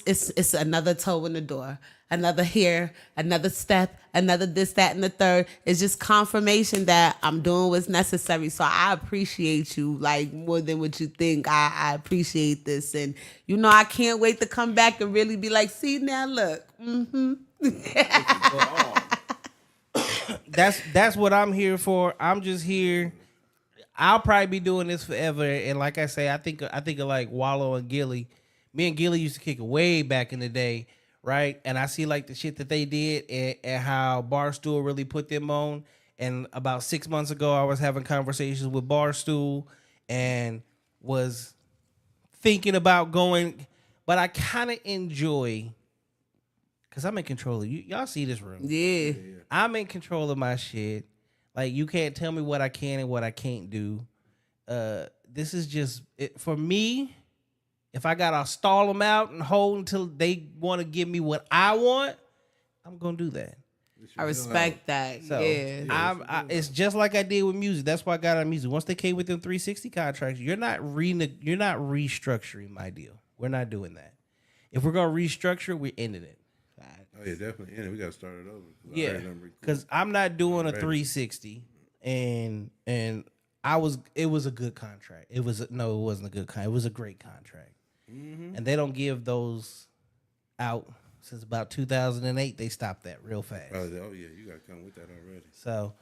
it's another toe in the door, another here, another step, another this, that, and the third. It's just confirmation that I'm doing what's necessary. So I appreciate you like more than what you think. I appreciate this, and you know I can't wait to come back and really be like, see now, look. Mm-hmm. That's what I'm here for. I'm just here. I'll probably be doing this forever. And like I say, I think of like Wallow and Gilly. Me and Gilly used to kick it way back in the day, right? And I see like the shit that they did and how Barstool really put them on. And about 6 months ago, I was having conversations with Barstool and was thinking about going, but I kind of enjoy, because I'm in control of you. Y'all see this room. Yeah. I'm in control of my shit. Like, you can't tell me what I can and what I can't do. This is just, for me, if I got to stall them out and hold until they want to give me what I want, I'm going to do that. I respect that. So, yeah. it's just like I did with music. That's why I got on music. Once they came with them 360 contracts, you're not restructuring my deal. We're not doing that. If we're going to restructure, we're ending it. Oh yeah, definitely. And we got to start it over. Yeah, because I'm not doing a 360, and it was a good contract. It wasn't a good contract. It was a great contract, and they don't give those out since about 2008. They stopped that real fast. Oh yeah, you got to come with that already. So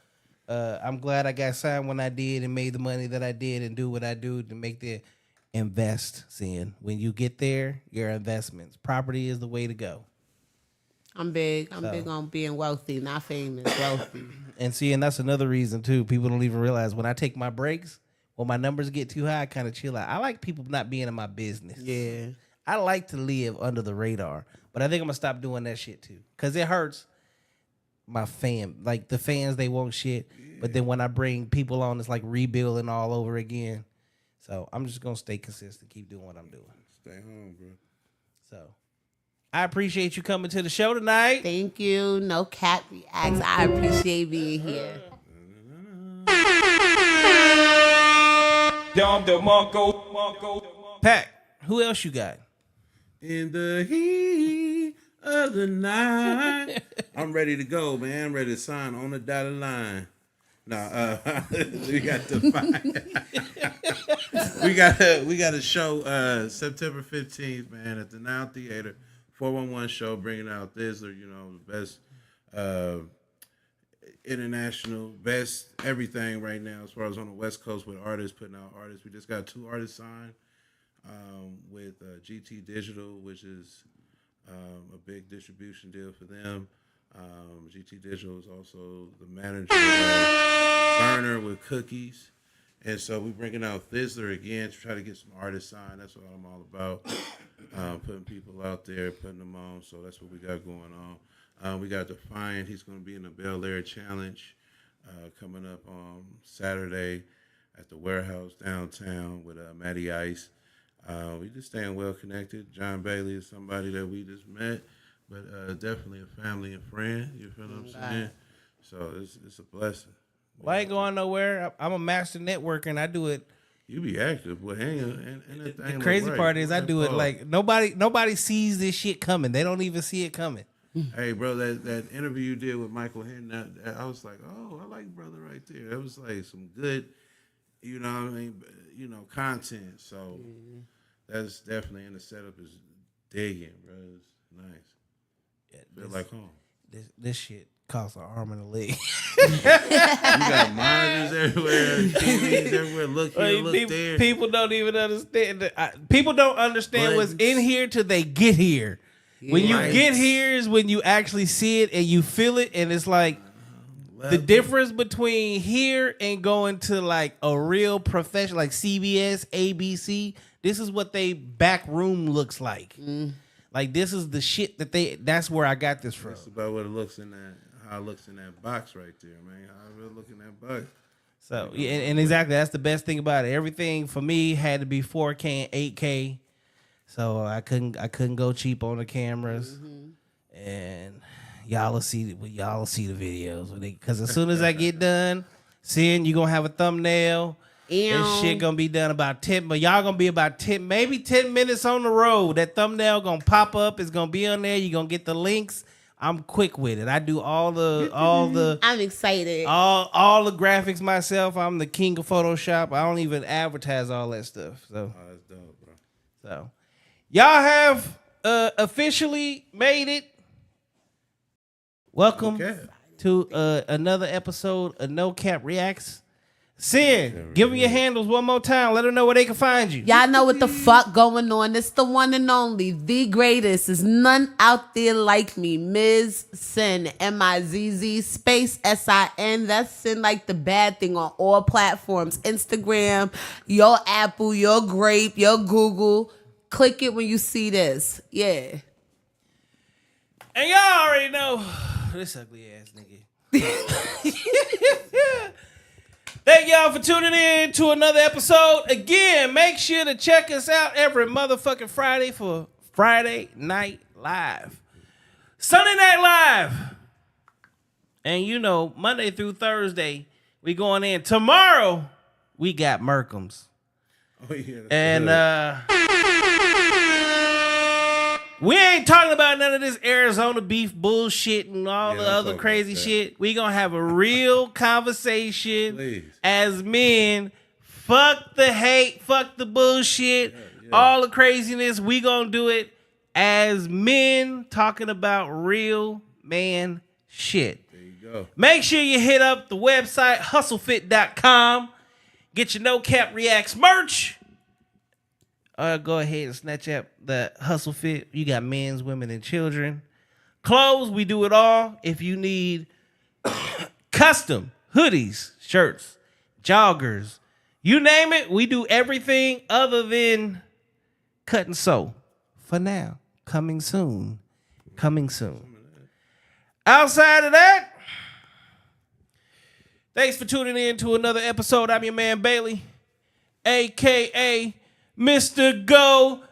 I'm glad I got signed when I did and made the money that I did and do what I do to make the invest. Seeing when you get there, your investments, property is the way to go. I'm big on being wealthy, not famous, wealthy. And that's another reason too. People don't even realize when I take my breaks, when my numbers get too high, I kind of chill out. I like people not being in my business. Yeah. I like to live under the radar, but I think I'm gonna stop doing that shit too, cause it hurts my fam. Like the fans, they want shit, but then when I bring people on, it's like rebuilding all over again. So I'm just gonna stay consistent, keep doing what I'm doing. Stay home, bro. So. I appreciate you coming to the show tonight. Thank you. No Cap Reacts. I appreciate being here. Pat, who else you got? In the heat of the night. I'm ready to go, man. I'm ready to sign on the dotted line. No, we got the we got a show September 15th, man, at the Now Theater. 411 show, bringing out Thizzler, you know, the best international, best everything right now as far as on the West Coast with artists, putting out artists. We just got 2 artists signed with GT Digital, which is a big distribution deal for them. GT Digital is also the manager of Burner with Cookies. And so we're bringing out Thizzler again to try to get some artists signed. That's what I'm all about. Putting people out there, putting them on. So that's what we got going on. We got Defiant. He's going to be in the Bel Air Challenge coming up on Saturday at the Warehouse downtown with Matty Ice. We just staying well connected. John Bailey is somebody that we just met, but definitely a family and friend. You feel what I'm saying? So it's a blessing. Well, I ain't going nowhere. I'm a master networker, and I do it. You be active, but hang on. And the crazy part is I do it like nobody sees this shit coming. They don't even see it coming. Hey, bro, that interview you did with Michael Henry, I was like, oh, I like brother right there. It was like some good, you know what I mean, content. So that's definitely in the setup is digging, bro. It's nice. Yeah, Feel like home. This shit costs an arm and a leg. You got monitors everywhere, TVs everywhere. Look here, look there. People don't even understand. People don't understand what's in here till they get here. When you get here is when you actually see it and you feel it, and it's like the difference between here and going to like a real professional like CBS, ABC. This is what they back room looks like. Like this is the shit that's where I got this from. That's about what it looks in that, how it looks in that box right there, man. How it look in that box. So yeah, and exactly that's the best thing about it. Everything for me had to be 4K and 8K. So I couldn't go cheap on the cameras, and y'all will see the videos because as soon as I get done, you gonna have a thumbnail. This shit gonna be done about 10, but y'all gonna be about 10, maybe 10 minutes on the road. That thumbnail gonna pop up. It's gonna be on there. You gonna get the links. I'm quick with it. I do all the. I'm excited. All the graphics myself. I'm the king of Photoshop. I don't even advertise all that stuff. So. Oh, that's dope, bro. So. Y'all have officially made it. Welcome to another episode of No Cap Reacts. Sin, give them your handles one more time. Let them know where they can find you. Y'all know what the fuck going on. It's the one and only, the greatest. There's none out there like me. Ms. Sin, Mizz space SIN. That's Sin like the bad thing on all platforms. Instagram, your Apple, your Grape, your Google. Click it when you see this. Yeah. And y'all already know this ugly ass nigga. Thank y'all for tuning in to another episode. Again, make sure to check us out every motherfucking Friday for Friday Night Live. Sunday Night Live. And Monday through Thursday, we going in. Tomorrow, we got Merkham's. Oh, yeah. And we ain't talking about none of this Arizona beef bullshit and all the other crazy shit. We gonna have a real conversation as men. Fuck the hate, fuck the bullshit, all the craziness. We gonna do it as men talking about real man shit. There you go. Make sure you hit up the website, hustlefit.com. Get your No Cap Reacts merch. Go ahead and snatch up the Hustle Fit. You got men's, women, and children. Clothes, we do it all. If you need custom hoodies, shirts, joggers, you name it, we do everything other than cut and sew. For now, coming soon. Coming soon. Outside of that, thanks for tuning in to another episode. I'm your man Bailey, a.k.a. Mr. Go